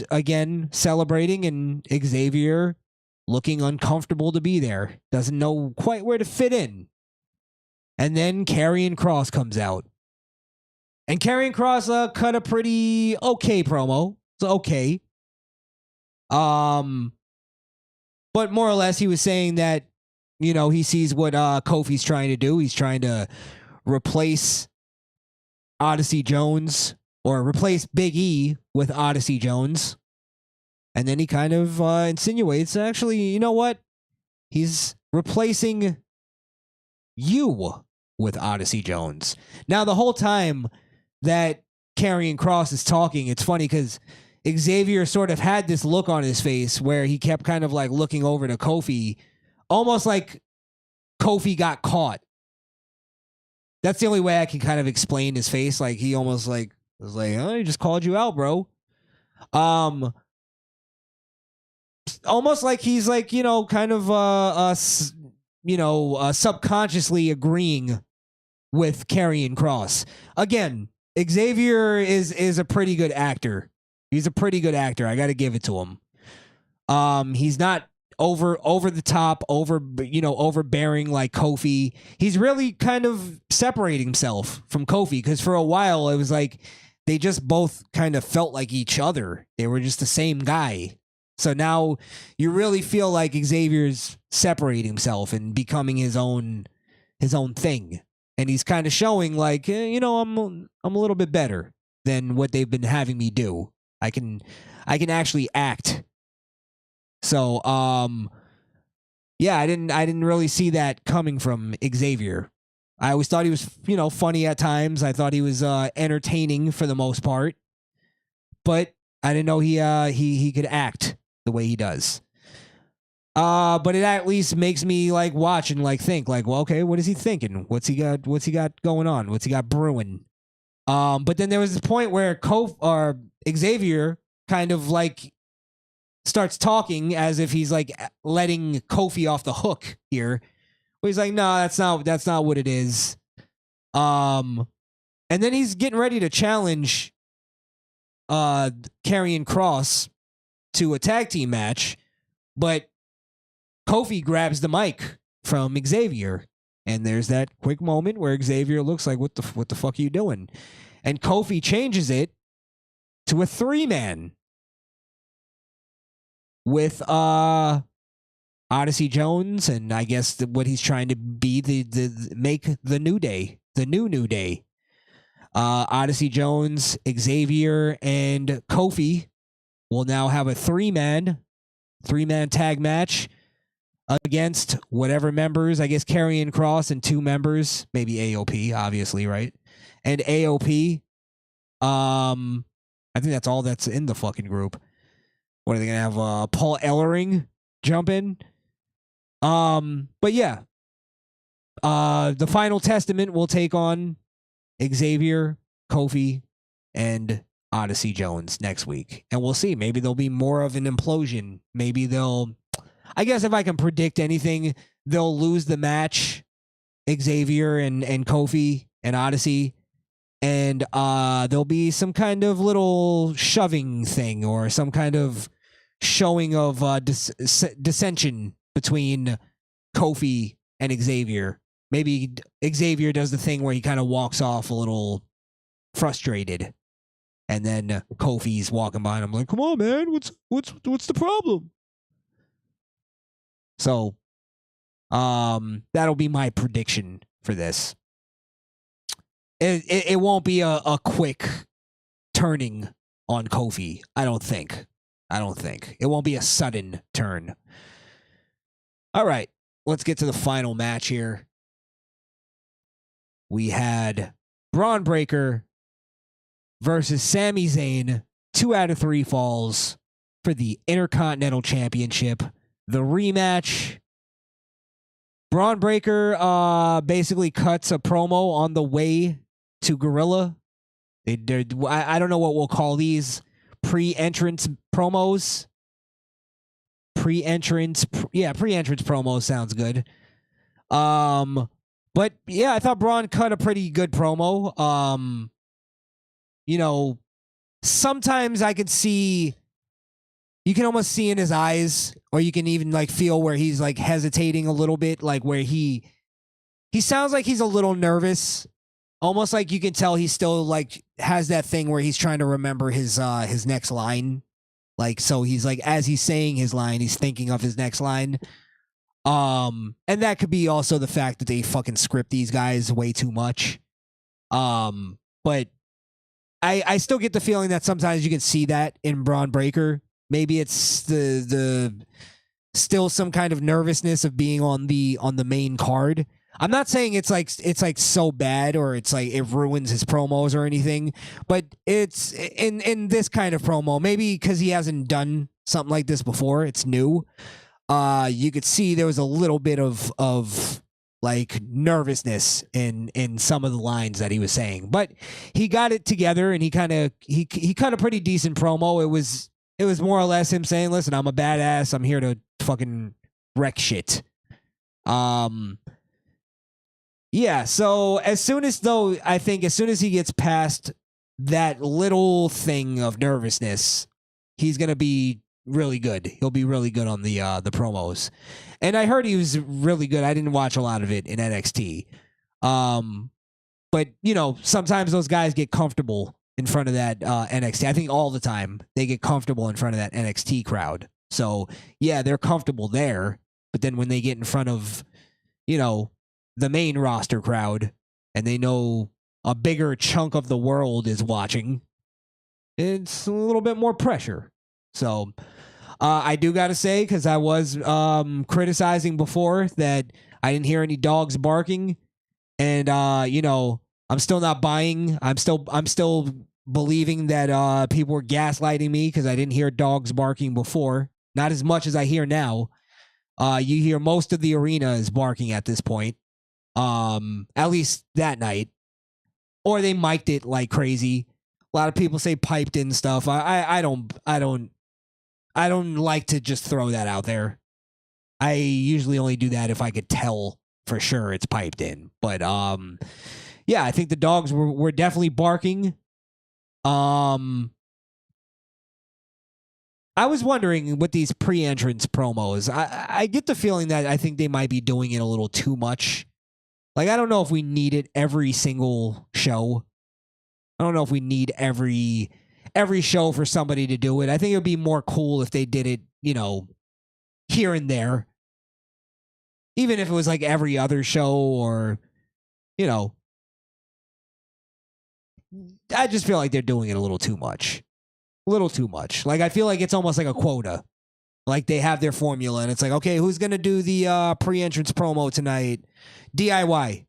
again celebrating, and Xavier looking uncomfortable to be there. Doesn't know quite where to fit in. And then Karrion Kross comes out. And Karrion Kross cut a pretty okay promo. It's okay. But more or less he was saying that, he sees what Kofi's trying to do. He's trying to replace Odyssey Jones, or replace Big E with Odyssey Jones. And then he kind of insinuates, actually, you know what? He's replacing you with Odyssey Jones. Now, the whole time that Karrion Kross is talking, it's funny because Xavier sort of had this look on his face where he kept kind of like looking over to Kofi, almost like Kofi got caught. That's the only way I can kind of explain his face. Like he almost like was like, oh, he just called you out, bro. Almost like he's like, kind of subconsciously agreeing with Karrion Kross. Again, Xavier is a pretty good actor. He's a pretty good actor. I got to give it to him. He's not over the top, overbearing like Kofi. He's really kind of separating himself from Kofi, because for a while it was like they just both kind of felt like each other. They were just the same guy. So now you really feel like Xavier's separating himself and becoming his own thing. And he's kind of showing like, I'm a little bit better than what they've been having me do. I can actually act. So, yeah, I didn't really see that coming from Xavier. I always thought he was, funny at times. I thought he was entertaining for the most part, but I didn't know he could act the way he does. But it at least makes me like watch and like think like, well, okay, what is he thinking? What's he got going on? What's he got brewing? But then there was this point where Xavier kind of like starts talking as if he's like letting Kofi off the hook here. Where he's like, no, that's not what it is. And then he's getting ready to challenge Karrion Kross to a tag team match, but Kofi grabs the mic from Xavier And there's that quick moment where Xavier looks like, what the fuck are you doing? And Kofi changes it to a 3-man with Odyssey Jones, and I guess what he's trying to be make the New Day, the New Day. Odyssey Jones, Xavier, and Kofi will now have a 3-man tag match against whatever members. I guess Karrion Kross and 2 members, maybe AOP, obviously, right? And AOP. I think that's all that's in the fucking group. What are they gonna have? Paul Ellering jump in. But yeah. The Final Testament will take on Xavier, Kofi, and Odyssey Jones next week. And we'll see. Maybe there'll be more of an implosion. Maybe I guess if I can predict anything, they'll lose the match, Xavier and Kofi and Odyssey. And there'll be some kind of little shoving thing or some kind of showing of dissension between Kofi and Xavier. Maybe Xavier does the thing where he kind of walks off a little frustrated, and then Kofi's walking by and I'm like, "Come on, man, what's the problem?" So, that'll be my prediction for this. It won't be a quick turning on Kofi. I don't think. It won't be a sudden turn. All right, let's get to the final match here. We had Braun Breaker versus Sami Zayn, 2 out of 3 falls for the Intercontinental Championship. The rematch. Braun Breaker basically cuts a promo on the way to Gorilla. I don't know what we'll call these. Pre-entrance promos. Pre-entrance promos sounds good. But yeah, I thought Braun cut a pretty good promo. Sometimes I could see, you can almost see in his eyes, or you can even like feel where he's like hesitating a little bit, like where he sounds like he's a little nervous. Almost like you can tell he still like has that thing where he's trying to remember his next line. Like, so he's like, as he's saying his line, he's thinking of his next line. And that could be also the fact that they fucking script these guys way too much. But I still get the feeling that sometimes you can see that in Braun Breaker. Maybe it's the still some kind of nervousness of being on the main card. I'm not saying it's like so bad or it's like it ruins his promos or anything, but it's in this kind of promo, maybe because he hasn't done something like this before, it's new. You could see there was a little bit of like nervousness in some of the lines that he was saying, but he got it together and he cut a pretty decent promo. It was more or less him saying, "Listen, I'm a badass. I'm here to fucking wreck shit." Yeah, so as soon as he gets past that little thing of nervousness, he's gonna be really good. He'll be really good on the promos. And I heard he was really good. I didn't watch a lot of it in NXT. But sometimes those guys get comfortable in front of that NXT. I think all the time they get comfortable in front of that NXT crowd. So yeah, they're comfortable there. But then when they get in front of, the main roster crowd and they know a bigger chunk of the world is watching, it's a little bit more pressure. So I do got to say, because I was criticizing before that I didn't hear any dogs barking, and I'm still not buying. I'm still believing that people were gaslighting me because I didn't hear dogs barking before. Not as much as I hear now. You hear most of the arena is barking at this point. At least that night, or they mic'd it like crazy. A lot of people say piped in stuff. I don't like to just throw that out there. I usually only do that if I could tell for sure it's piped in. But yeah, I think the dogs were definitely barking. I was wondering with these pre-entrance promos, I get the feeling that I think they might be doing it a little too much. Like, I don't know if we need it every single show. I don't know if we need every show for somebody to do it. I think it would be more cool if they did it, you know, here and there. Even if it was like every other show or, you know. I just feel like they're doing it a little too much. A little too much. Like, I feel like it's almost like a quota. Like, they have their formula, and it's like, okay, who's going to do the pre-entrance promo tonight? DIY.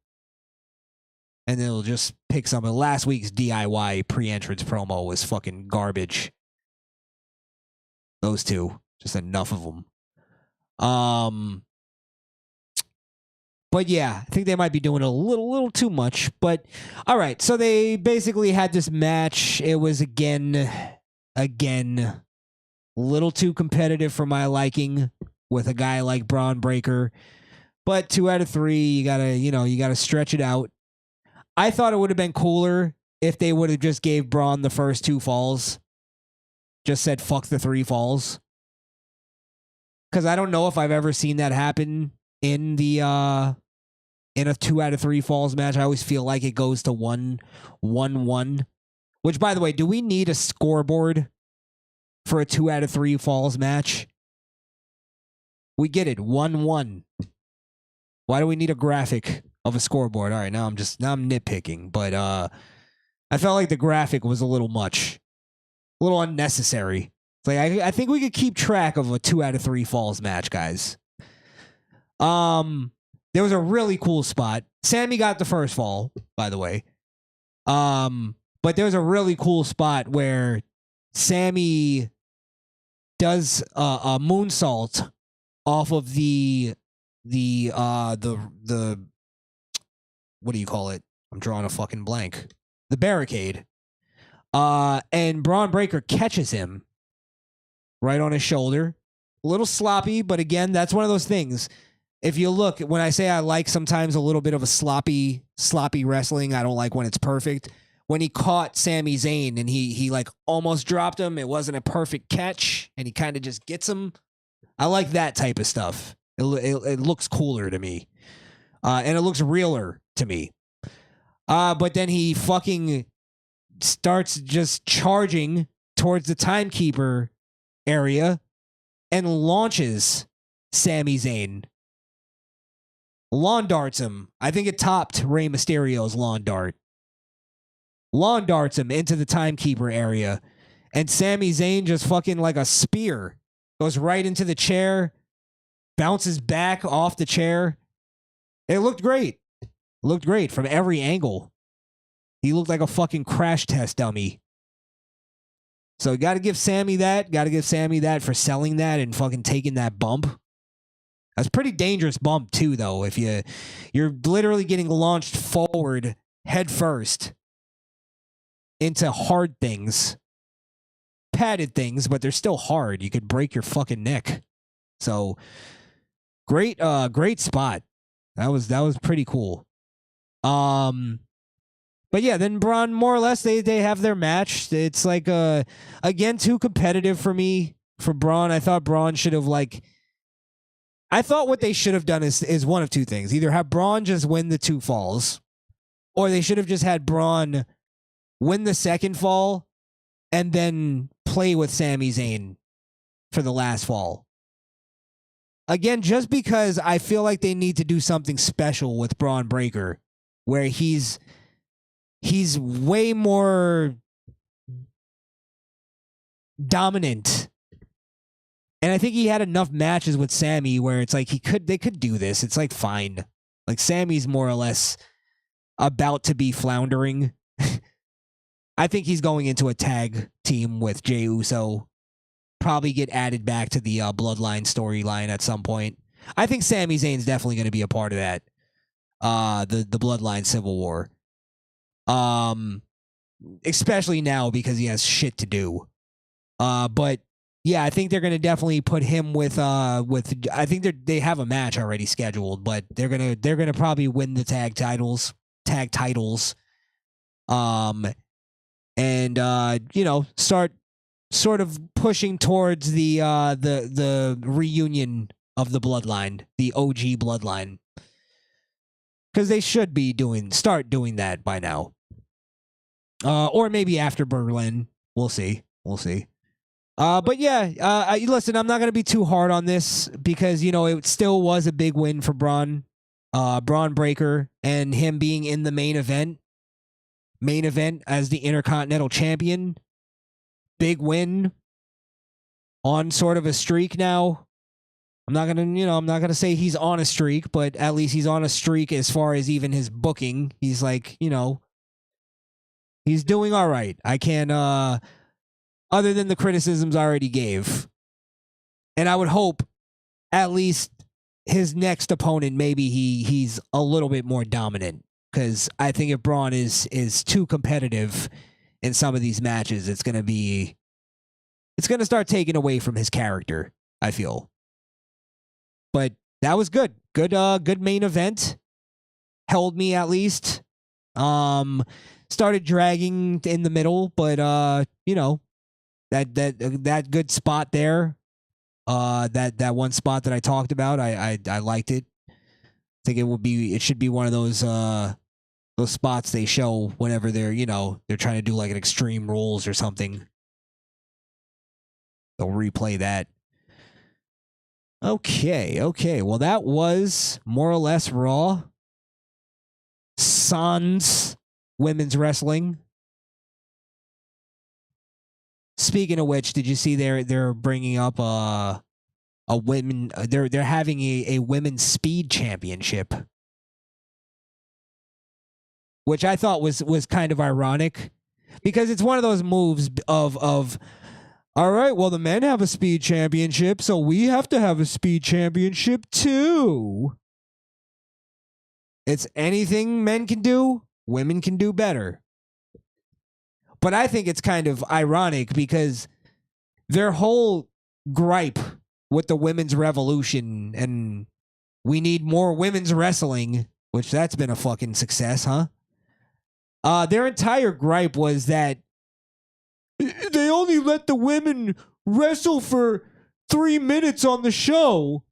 And then they'll just pick some. Last week's DIY pre-entrance promo was fucking garbage. Those two. Just enough of them. But yeah, I think they might be doing a little too much. But all right, so they basically had this match. It was again, a little too competitive for my liking with a guy like Braun Breaker. But 2 out of 3, you gotta stretch it out. I thought it would have been cooler if they would have just gave Braun the first 2 falls. Just said fuck the 3 falls. Because I don't know if I've ever seen that happen in the in a 2 out of 3 falls match. I always feel like it goes to 1-1-1. Which, by the way, do we need a scoreboard for a 2 out of 3 falls match? We get it, 1-1. Why do we need a graphic of a scoreboard? All right, now I'm nitpicking, but I felt like the graphic was a little much, a little unnecessary. It's like I think we could keep track of a 2 out of 3 falls match, guys. There was a really cool spot. Sammy got the first fall, by the way. But there was a really cool spot where Sammy does a moonsault off of the what do you call it? I'm drawing a fucking blank. The barricade. And Braun Breaker catches him right on his shoulder. A little sloppy, but again, that's one of those things. If you look, when I say I like sometimes a little bit of a sloppy wrestling, I don't like when it's perfect. When he caught Sami Zayn and he like almost dropped him, it wasn't a perfect catch, and he kind of just gets him. I like that type of stuff. It looks cooler to me. And it looks realer to me. But then he fucking starts just charging towards the timekeeper area and launches Sami Zayn. Lawn darts him. I think it topped Rey Mysterio's lawn dart. Lawn darts him into the timekeeper area. And Sami Zayn just fucking like a spear goes right into the chair, bounces back off the chair. It looked great. It looked great from every angle. He looked like a fucking crash test dummy. So got to give Sammy that. Got to give Sammy that for selling that and fucking taking that bump. That's a pretty dangerous bump too, though. If you're literally getting launched forward head first into hard things, padded things, but they're still hard. You could break your fucking neck. So great spot. That was pretty cool. But yeah, then Braun, more or less, they have their match. It's like again, too competitive for me for Braun. I thought Braun should have I thought what they should have done is one of two things. Either have Braun just win the 2 falls, or they should have just had Braun win the second fall and then play with Sami Zayn for the last fall. Again, just because I feel like they need to do something special with Braun Breaker, where he's way more dominant. And I think he had enough matches with Sammy where it's like they could do this. It's like fine. Like Sammy's more or less about to be floundering. I think he's going into a tag team with Jey Uso. Probably get added back to the Bloodline storyline at some point. I think Sami Zayn's definitely going to be a part of that. The Bloodline Civil War. Especially now because he has shit to do. But yeah, I think they're going to definitely put him with I think they have a match already scheduled, but they're going to probably win the tag titles. And start sort of pushing towards the reunion of the Bloodline, the OG Bloodline. Because they should be start doing that by now. Or maybe after Berlin. We'll see. But yeah, listen, I'm not going to be too hard on this because, it still was a big win for Braun Breaker, and him being in the main event as the Intercontinental Champion. Big win on sort of a streak now. I'm not going to say he's on a streak, but at least he's on a streak as far as even his booking. He's like, he's doing all right. I can't, other than the criticisms I already gave. And I would hope at least his next opponent, maybe he's a little bit more dominant. Because I think if Braun is too competitive in some of these matches, it's going to start taking away from his character, I feel. But that was good. Good main event. Held me at least. Started dragging in the middle, but that good spot there. That one spot that I talked about, I liked it. I think it should be one of those spots they show whenever they're trying to do like an Extreme Rules or something. They'll replay that. Okay. Well, that was more or less Raw. Sans women's wrestling. Speaking of which, did you see they're bringing up a women? They're having a women's speed championship, which I thought was kind of ironic, because it's one of those moves of all right, well, the men have a speed championship, so we have to have a speed championship too. It's anything men can do, women can do better. But I think it's kind of ironic because their whole gripe with the women's revolution and we need more women's wrestling, which that's been a fucking success, huh? Their entire gripe was that they only let the women wrestle for 3 minutes on the show.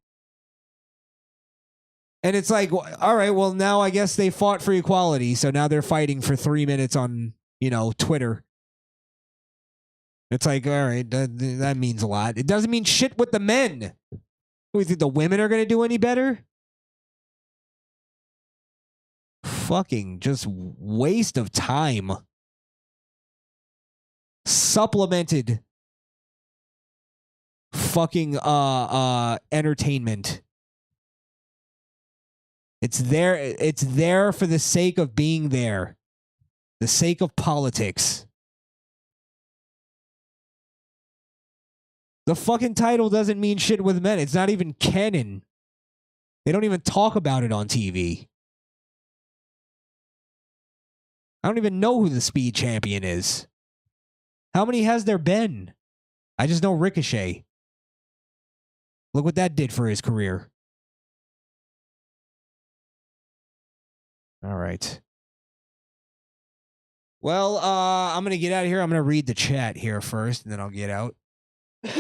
And it's like, all right, well, now I guess they fought for equality, so now they're fighting for 3 minutes on, Twitter. It's like, all right, that means a lot. It doesn't mean shit with the men. Do you think the women are going to do any better? Fucking just waste of time. Supplemented fucking entertainment. It's there for the sake of being there. The sake of politics. The fucking title doesn't mean shit with men. It's not even canon. They don't even talk about it on TV. I don't even know who the speed champion is. How many has there been? I just know Ricochet. Look what that did for his career. All right. Well, I'm going to get out of here. I'm going to read the chat here first, and then I'll get out. You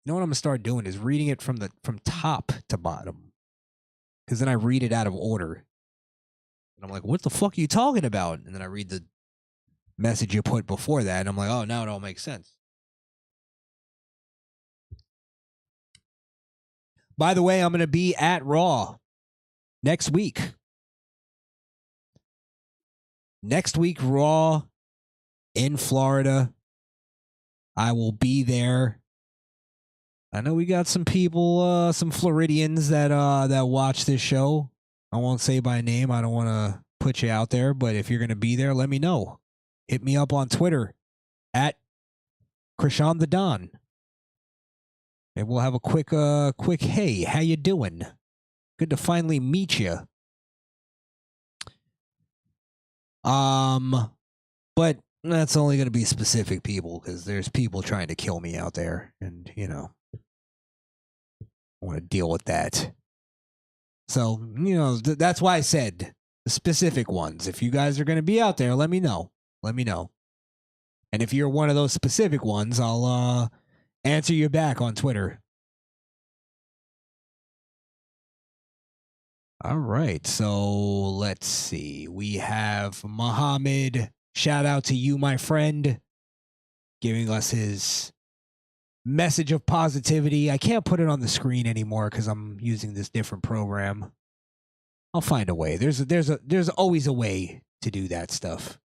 know what I'm going to start doing is reading it from top to bottom. Because then I read it out of order. And I'm like, what the fuck are you talking about? And then I read the message you put before that, and I'm like, oh, now it all makes sense. By the way, I'm going to be at Raw next week. Next week, Raw in Florida. I will be there. I know we got some people, some Floridians that watch this show. I won't say by name. I don't want to put you out there, but if you're going to be there, let me know. Hit me up on Twitter at Krishan the Don. And we'll have a quick, hey, how you doing? Good to finally meet you. But that's only going to be specific people because there's people trying to kill me out there, and I want to deal with that. So that's why I said the specific ones. If you guys are going to be out there, let me know. Let me know. And if you're one of those specific ones, I'll answer you back on Twitter. All right, so let's see. We have Muhammad. Shout out to you, my friend, giving us his message of positivity. I can't put it on the screen anymore because I'm using this different program. I'll find a way. There's always a way to do that stuff.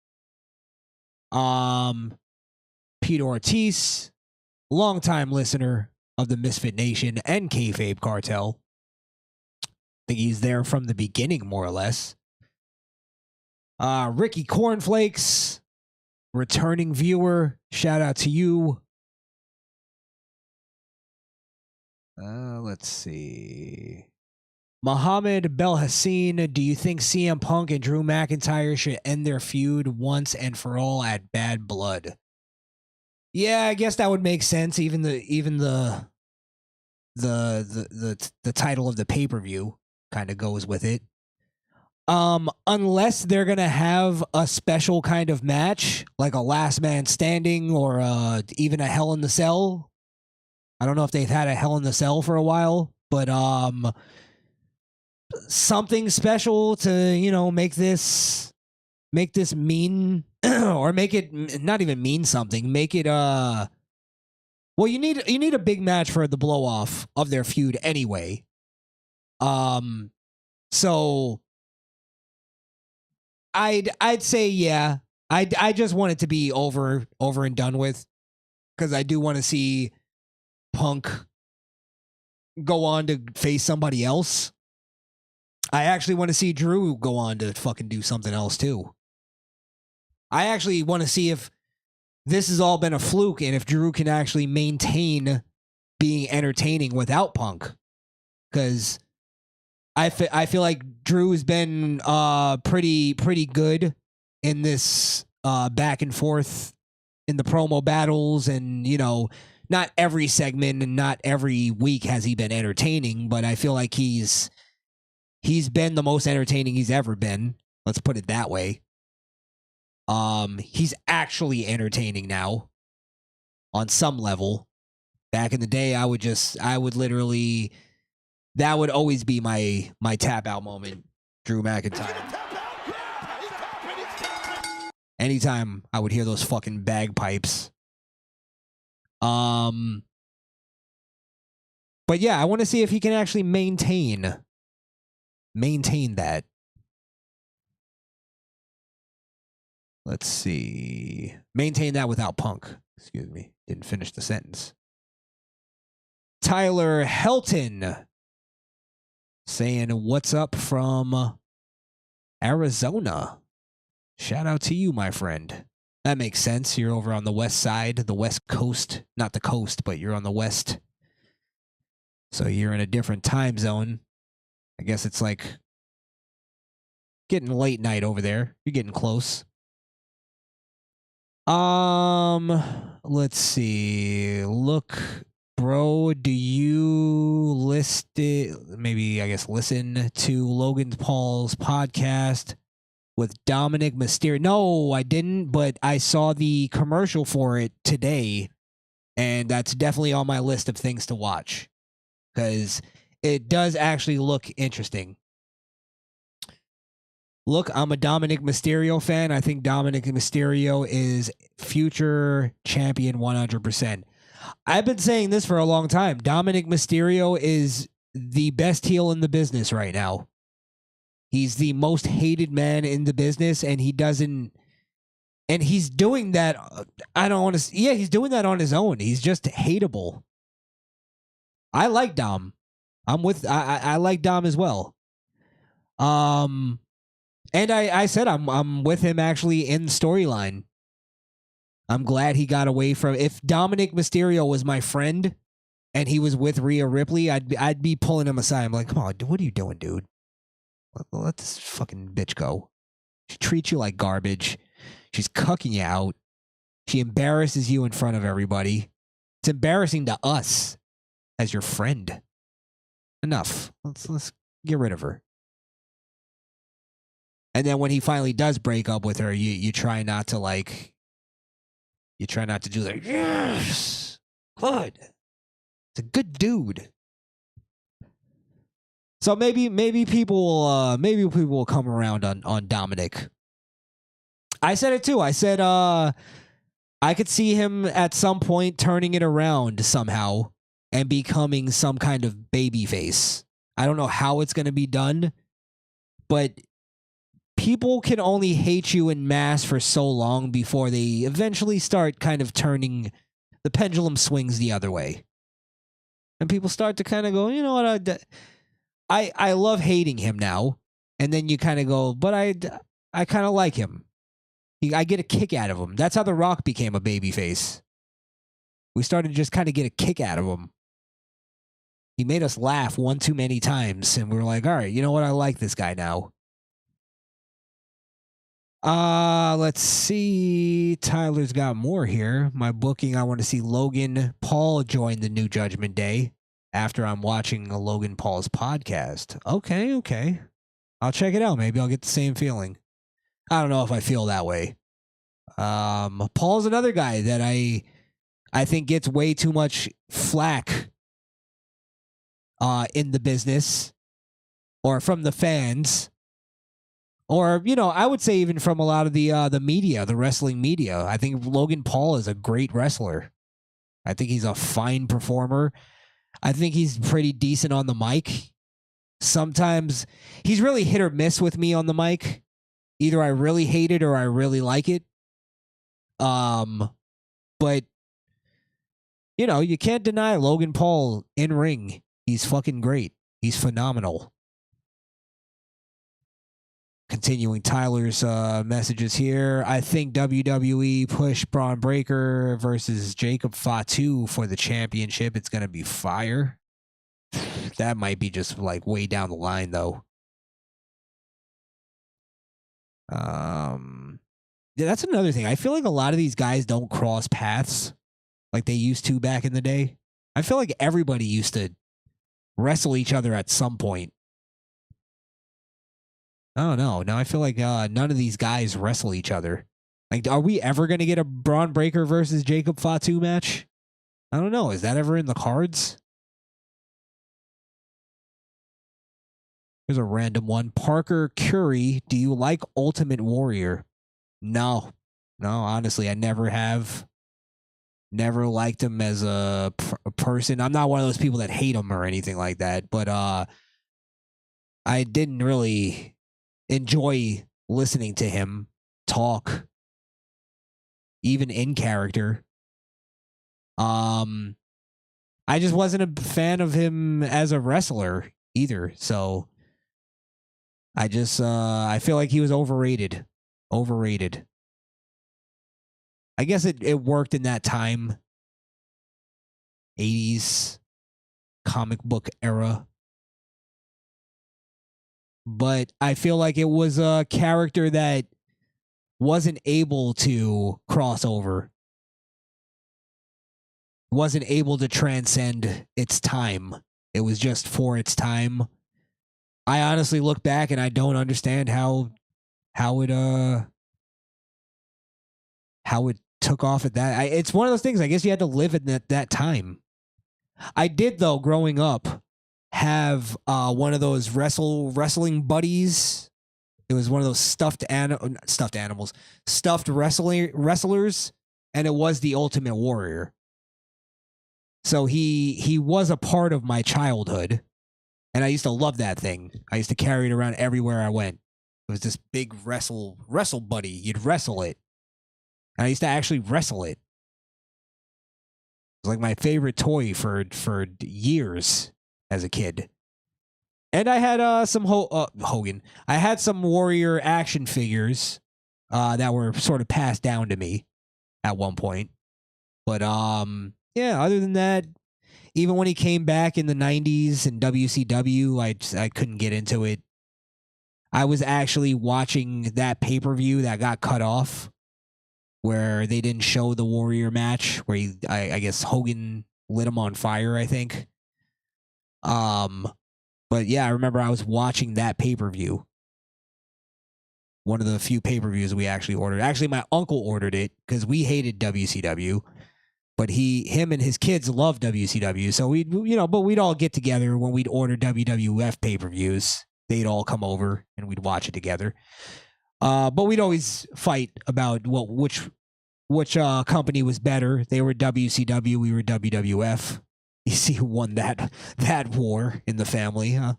Peter Ortiz, longtime listener of the Misfit Nation and Kayfabe Kartel. I think he's there from the beginning, more or less. Ricky Cornflakes, returning viewer. Shout out to you. Let's see. Mohammed Belhassin, do you think CM Punk and Drew McIntyre should end their feud once and for all at Bad Blood? Yeah, I guess that would make sense. Even the title of the pay-per-view kind of goes with it. Unless they're gonna have a special kind of match, like a last man standing or even a Hell in the Cell. I don't know if they've had a Hell in the Cell for a while, but something special to, make this mean or make it not even mean something. Make it well, you need a big match for the blow off of their feud anyway. So I'd say yeah. I just want it to be over and done with, because I do want to see Punk go on to face somebody else. I actually want to see Drew go on to fucking do something else too. I actually want to see if this has all been a fluke and if Drew can actually maintain being entertaining without Punk. Because I feel like Drew's been pretty good in this back and forth in the promo battles, and not every segment and not every week has he been entertaining, but I feel like he's been the most entertaining he's ever been. Let's put it that way. He's actually entertaining now on some level. Back in the day, I would literally, that would always be my tap out moment, Drew McIntyre. Anytime I would hear those fucking bagpipes. But yeah, I want to see if he can actually maintain that. Let's see. Maintain that without Punk. Excuse me. Didn't finish the sentence. Tyler Helton saying, what's up from Arizona? Shout out to you, my friend. That makes sense. You're over on the west side, the west coast. Not the coast, but you're on the west. So you're in a different time zone. I guess it's like getting late night over there. You're getting close. Let's see. Look, bro, do you listen to Logan Paul's podcast with Dominic Mysterio? No, I didn't, but I saw the commercial for it today, and that's definitely on my list of things to watch, because it does actually look interesting. Look, I'm a Dominic Mysterio fan. I think Dominic Mysterio is future champion 100%. I've been saying this for a long time. Dominic Mysterio is the best heel in the business right now. He's the most hated man in the business, and he's doing that. He's doing that on his own. He's just hateable. I like Dom. I like Dom as well. And I said I'm with him actually in storyline. I'm glad he got away from. If Dominic Mysterio was my friend and he was with Rhea Ripley, I'd be pulling him aside. I'm like, come on, what are you doing, dude? Let this fucking bitch go. She treats you like garbage. She's cucking you out. She embarrasses you in front of everybody. It's embarrassing to us as your friend. Enough. Let's get rid of her. And then when he finally does break up with her, you try not to do like, yes, good. It's a good dude. So maybe people will come around on Dominic. I said it too. I said I could see him at some point turning it around somehow and becoming some kind of babyface. I don't know how it's going to be done, but people can only hate you in mass for so long before they eventually start kind of turning, the pendulum swings the other way. And people start to kind of go, you know what, I love hating him now. And then you kind of go, but I kind of like him. I get a kick out of him. That's how The Rock became a babyface. We started to just kind of get a kick out of him. He made us laugh one too many times, and we were like, all right, you know what? I like this guy now. Let's see. Tyler's got more here. My booking, I want to see Logan Paul join the New Judgment Day after I'm watching a Logan Paul's podcast. Okay. I'll check it out. Maybe I'll get the same feeling. I don't know if I feel that way. Paul's another guy that I think gets way too much flack in the business or from the fans. Or, you know, I would say even from a lot of the media, the wrestling media. I think Logan Paul is a great wrestler. I think he's a fine performer. I think he's pretty decent on the mic. Sometimes he's really hit or miss with me on the mic. Either I really hate it or I really like it. But, you know, you can't deny Logan Paul in ring. He's fucking great. He's phenomenal. Continuing Tyler's messages here. I think WWE push Braun Breaker versus Jacob Fatu for the championship. It's going to be fire. That might be just like way down the line, though. Yeah, that's another thing. I feel like a lot of these guys don't cross paths like they used to back in the day. I feel like everybody used to wrestle each other at some point. I don't know. Now I feel like none of these guys wrestle each other. Like, are we ever going to get a Braun Breaker versus Jacob Fatu match? I don't know. Is that ever in the cards? Here's a random one. Parker Curry, do you like Ultimate Warrior? No, honestly, I never have. Never liked him as a person. I'm not one of those people that hate him or anything like that, but I didn't really enjoy listening to him talk, even in character. I just wasn't a fan of him as a wrestler either, so I just I feel like he was overrated. I guess it worked in that time. 80s comic book era. But I feel like it was a character that wasn't able to cross over. Wasn't able to transcend its time. It was just for its time. I honestly look back and I don't understand how it took off at that. It's one of those things. I guess you had to live in that time. I did, though, growing up, have one of those wrestling buddies. It was one of those stuffed wrestlers, and it was the Ultimate Warrior. So he was a part of my childhood, and I used to love that thing. I used to carry it around everywhere I went. It was this big wrestle buddy. You'd wrestle it. And I used to actually wrestle it. It was like my favorite toy for years as a kid. And I had some Hogan. I had some Warrior action figures that were sort of passed down to me at one point. But yeah, other than that, even when he came back in the 90s in WCW, I couldn't get into it. I was actually watching that pay-per-view that got cut off, where they didn't show the Warrior match, where I guess Hogan lit him on fire, I think. But yeah, I remember I was watching that pay-per-view. One of the few pay-per-views we actually ordered. Actually, my uncle ordered it because we hated WCW. But him and his kids love WCW. So we'd all get together when we'd order WWF pay-per-views. They'd all come over and we'd watch it together. But we'd always fight about which company was better. They were WCW, we were WWF. You see who won that war in the family, huh?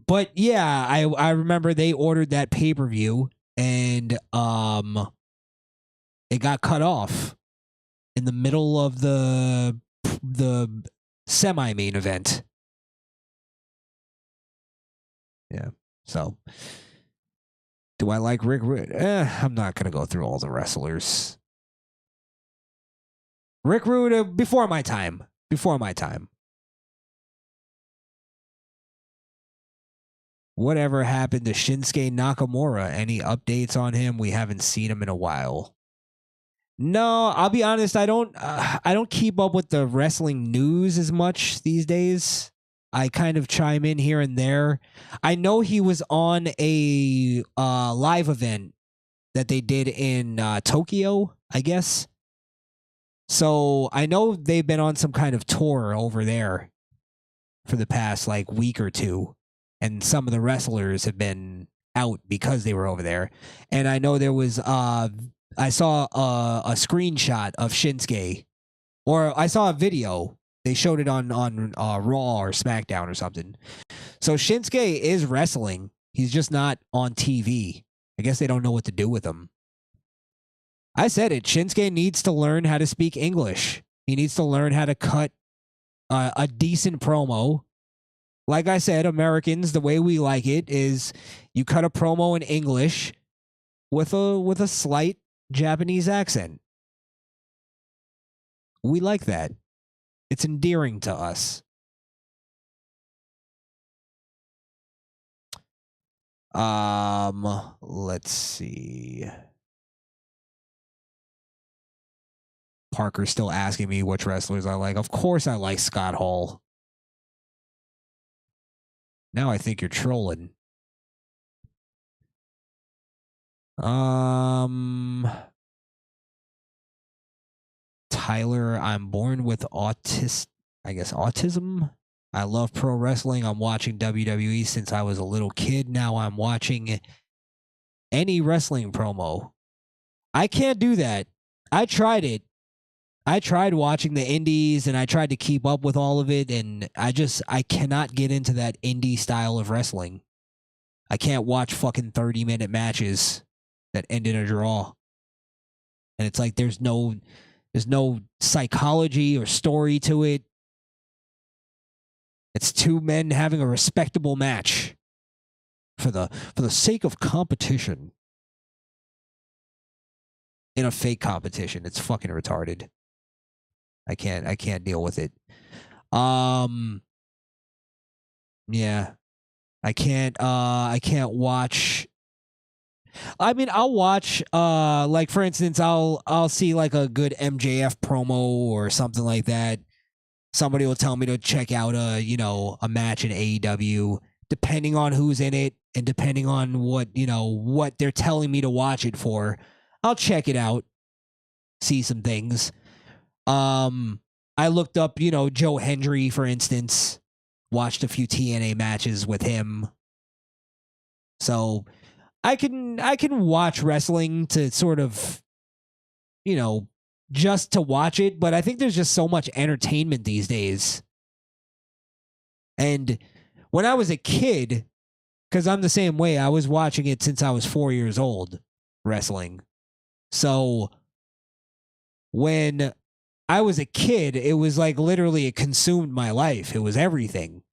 But yeah, I remember they ordered that pay-per-view and it got cut off in the middle of the semi-main event. Yeah. So, do I like Rick Rude? I'm not going to go through all the wrestlers. Rick Rude, before my time. Whatever happened to Shinsuke Nakamura? Any updates on him? We haven't seen him in a while. No, I'll be honest. I don't keep up with the wrestling news as much these days. I kind of chime in here and there. I know he was on a live event that they did in Tokyo, I guess. So I know they've been on some kind of tour over there for the past week or two, and some of the wrestlers have been out because they were over there. And I know there was I saw a screenshot of Shinsuke, or I saw a video. They showed it on Raw or SmackDown or something. So Shinsuke is wrestling. He's just not on TV. I guess they don't know what to do with him. I said it. Shinsuke needs to learn how to speak English. He needs to learn how to cut a decent promo. Like I said, Americans, the way we like it is you cut a promo in English with a slight Japanese accent. We like that. It's endearing to us. Let's see. Parker's still asking me which wrestlers I like. Of course I like Scott Hall. Now I think you're trolling. Tyler, I'm born with autism. I love pro wrestling. I'm watching WWE since I was a little kid. Now I'm watching any wrestling promo. I can't do that. I tried it. I tried watching the indies and I tried to keep up with all of it, and I cannot get into that indie style of wrestling. I can't watch fucking 30-minute matches that end in a draw. And it's like there's no psychology or story to it. It's two men having a respectable match for the sake of competition. In a fake competition. It's fucking retarded. I can't deal with it. Yeah. I can't watch. I mean, I'll watch for instance, I'll see a good MJF promo or something like that. Somebody will tell me to check out a match in AEW, depending on who's in it and depending on what they're telling me to watch it for. I'll check it out, see some things. I looked up, Joe Hendry, for instance, watched a few TNA matches with him. So I can watch wrestling to sort of, just to watch it, but I think there's just so much entertainment these days. And when I was a kid, because I'm the same way, I was watching it since I was 4 years old, wrestling. So when I was a kid, it was literally it consumed my life. It was everything.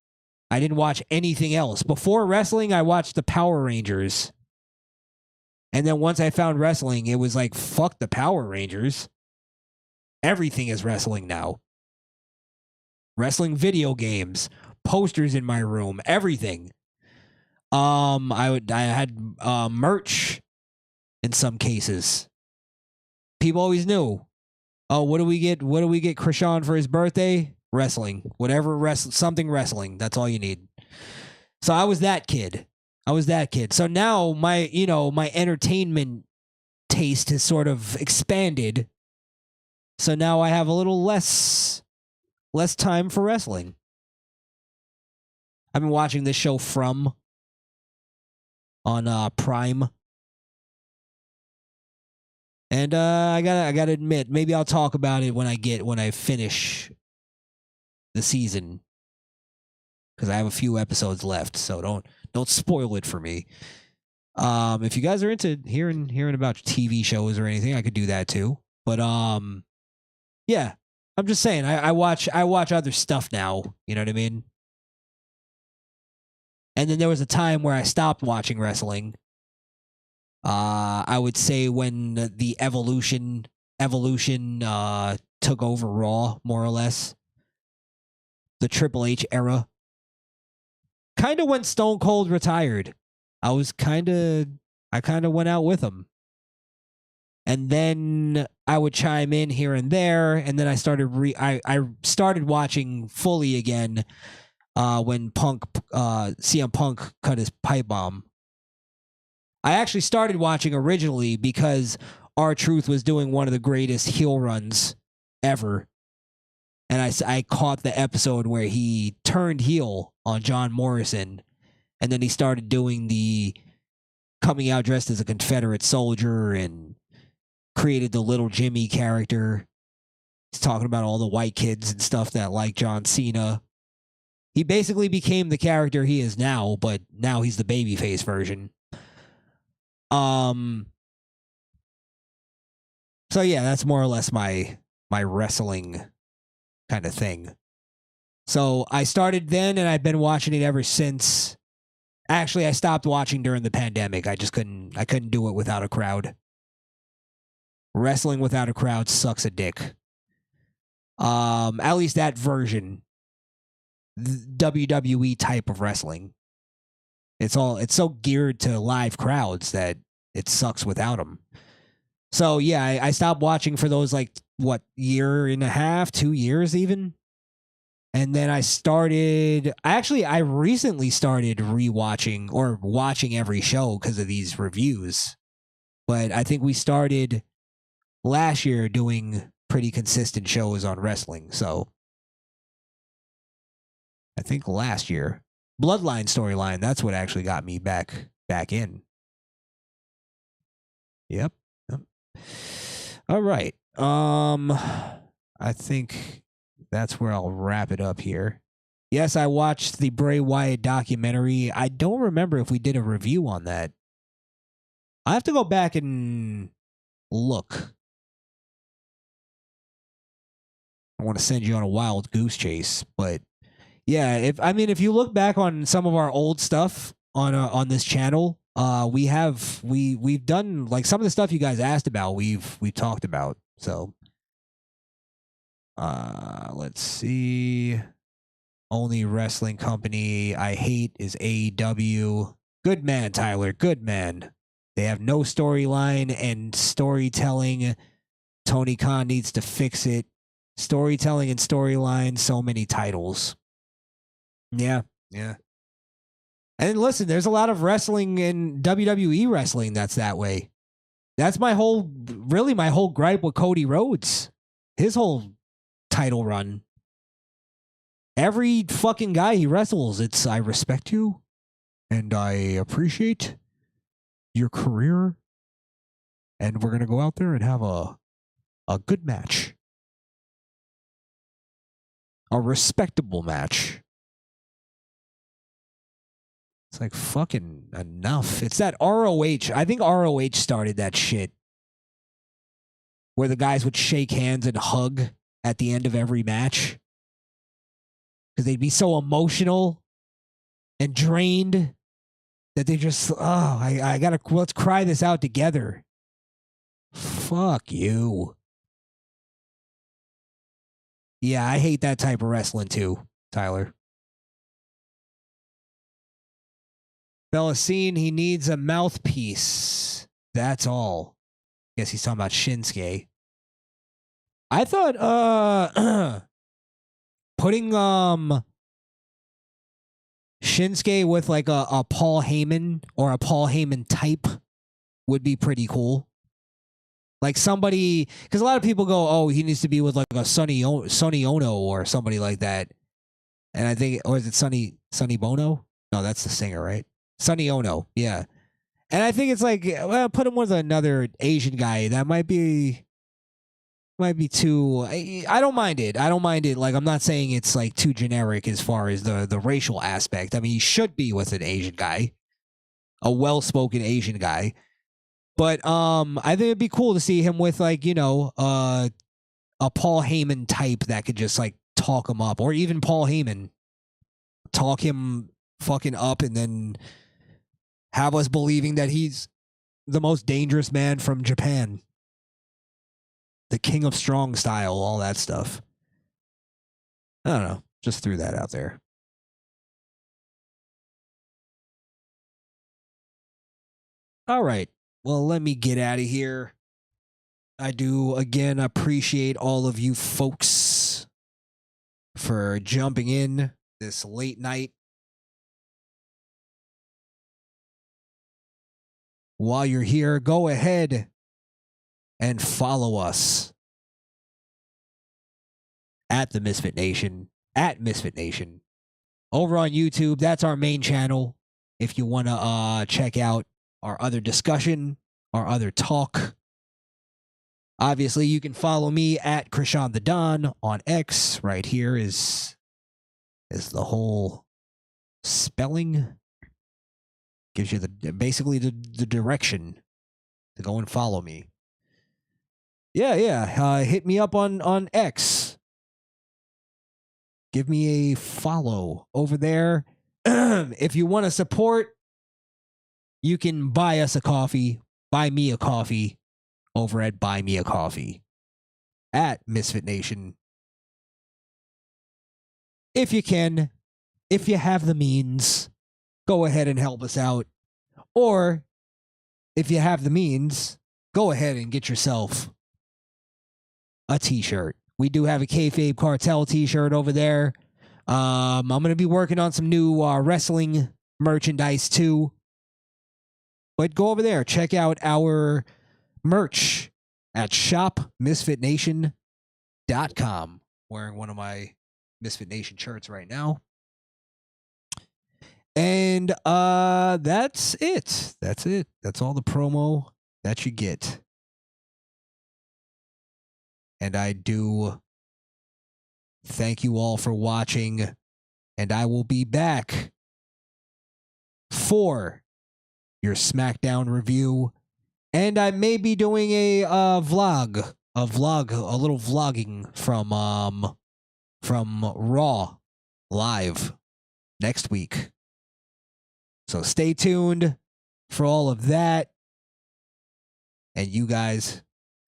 I didn't watch anything else. Before wrestling, I watched the Power Rangers. And then once I found wrestling, it was fuck the Power Rangers. Everything is wrestling now. Wrestling video games, posters in my room, everything. I had merch in some cases. People always knew. Oh, what do we get? What do we get Krishan for his birthday? Wrestling. Whatever, something wrestling. That's all you need. So I was that kid. So now my entertainment taste has sort of expanded. So now I have a little less time for wrestling. I've been watching this show From on Prime. And I gotta admit, maybe I'll talk about it when I finish the season, because I have a few episodes left. So don't spoil it for me. If you guys are into hearing about TV shows or anything, I could do that too. But yeah, I'm just saying I watch other stuff now. You know what I mean? And then there was a time where I stopped watching wrestling. I would say when the Evolution took over Raw, more or less. The Triple H era. Kind of when Stone Cold retired. I kind of went out with him. And then I would chime in here and there, and then I started watching fully again when CM Punk cut his pipe bomb. I actually started watching originally because R-Truth was doing one of the greatest heel runs ever. And I caught the episode where he turned heel on John Morrison, and then he started doing the coming out dressed as a Confederate soldier and created the Little Jimmy character. He's talking about all the white kids and stuff that like John Cena. He basically became the character he is now, but now he's the babyface version. So yeah, that's more or less my wrestling kind of thing. So I started then, and I've been watching it ever since. Actually, I stopped watching during the pandemic. I couldn't do it without a crowd. Wrestling without a crowd sucks a dick. At least that version. WWE type of wrestling. It's so geared to live crowds that it sucks without them. So yeah, I stopped watching for those year and a half, 2 years even. And then I recently started rewatching or watching every show because of these reviews. But I think we started last year doing pretty consistent shows on wrestling. So I think last year, Bloodline storyline, that's what actually got me back in. Yep. All right. I think that's where I'll wrap it up here. Yes, I watched the Bray Wyatt documentary. I don't remember if we did a review on that. I have to go back and look. I want to send you on a wild goose chase, but yeah, if you look back on some of our old stuff on this channel, we've done some of the stuff you guys asked about. We've talked about. So, let's see. Only wrestling company I hate is AEW. Good man, Tyler. Good man. They have no storyline and storytelling. Tony Khan needs to fix it. Storytelling and storyline. So many titles. Yeah. And listen, there's a lot of wrestling in WWE wrestling that's that way. That's my whole gripe with Cody Rhodes. His whole title run. Every fucking guy he wrestles, it's I respect you and I appreciate your career and we're going to go out there and have a good match. A respectable match. It's like fucking enough. It's that ROH. I think ROH started that shit. Where the guys would shake hands and hug at the end of every match. Because they'd be so emotional and drained that they just, let's cry this out together. Fuck you. Yeah, I hate that type of wrestling too, Tyler. Bellasine, he needs a mouthpiece. That's all. Guess he's talking about Shinsuke. I thought putting Shinsuke with a Paul Heyman or a Paul Heyman type would be pretty cool. Like somebody, because a lot of people go, oh, he needs to be with like a Sonny Ono or somebody like that. And I think, or is it Sonny Bono? No, that's the singer, right? Sonny Ono, yeah. And I think it's like, well, put him with another Asian guy. That might be too. I don't mind it. I don't mind it. Like, I'm not saying it's like too generic as far as the racial aspect. I mean, he should be with an Asian guy, a well-spoken Asian guy. But I think it'd be cool to see him with like, you know, a Paul Heyman type that could just like talk him up, or even Paul Heyman talk him fucking up and then have us believing that he's the most dangerous man from Japan. The king of strong style, all that stuff. I don't know. Just threw that out there. All right. Well, let me get out of here. I do, again, appreciate all of you folks for jumping in this late night. While you're here, go ahead and follow us at the Misfit Nation, at Misfit Nation. Over on YouTube, that's our main channel. If you want to check out our other discussion, our other talk. Obviously, you can follow me at Krishan the Don on X. Right here is the whole spelling. Gives you basically the direction to go and follow me. Yeah. Hit me up on X. Give me a follow over there. If you want to support, you can buy us a coffee. Buy me a coffee over at Buy Me a Coffee at Misfit Nation. If you can, if you have the means, go ahead and help us out. Or if you have the means, go ahead and get yourself a t-shirt. We do have a Kayfabe Kartel t-shirt over there. I'm going to be working on some new wrestling merchandise too. But go over there. Check out our merch at shopmisfitnation.com. Wearing one of my Misfit Nation shirts right now. And that's it. That's it. That's all the promo that you get. And I do thank you all for watching. And I will be back for your SmackDown review. And I may be doing a little vlogging from Raw live next week. So stay tuned for all of that. And you guys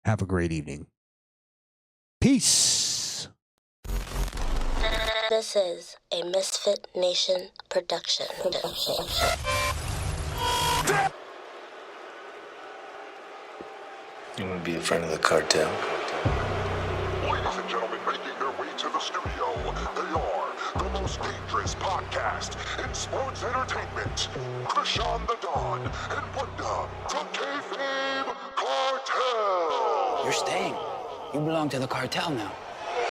have a great evening. Peace. This is a Misfit Nation production. You want to be in front of the cartel? Ladies and gentlemen, making their way to the studio, they are the most dangerous podcast in sports entertainment. Krishan the Don and Wanda from Kayfabe Kartel. You're staying. You belong to the cartel now.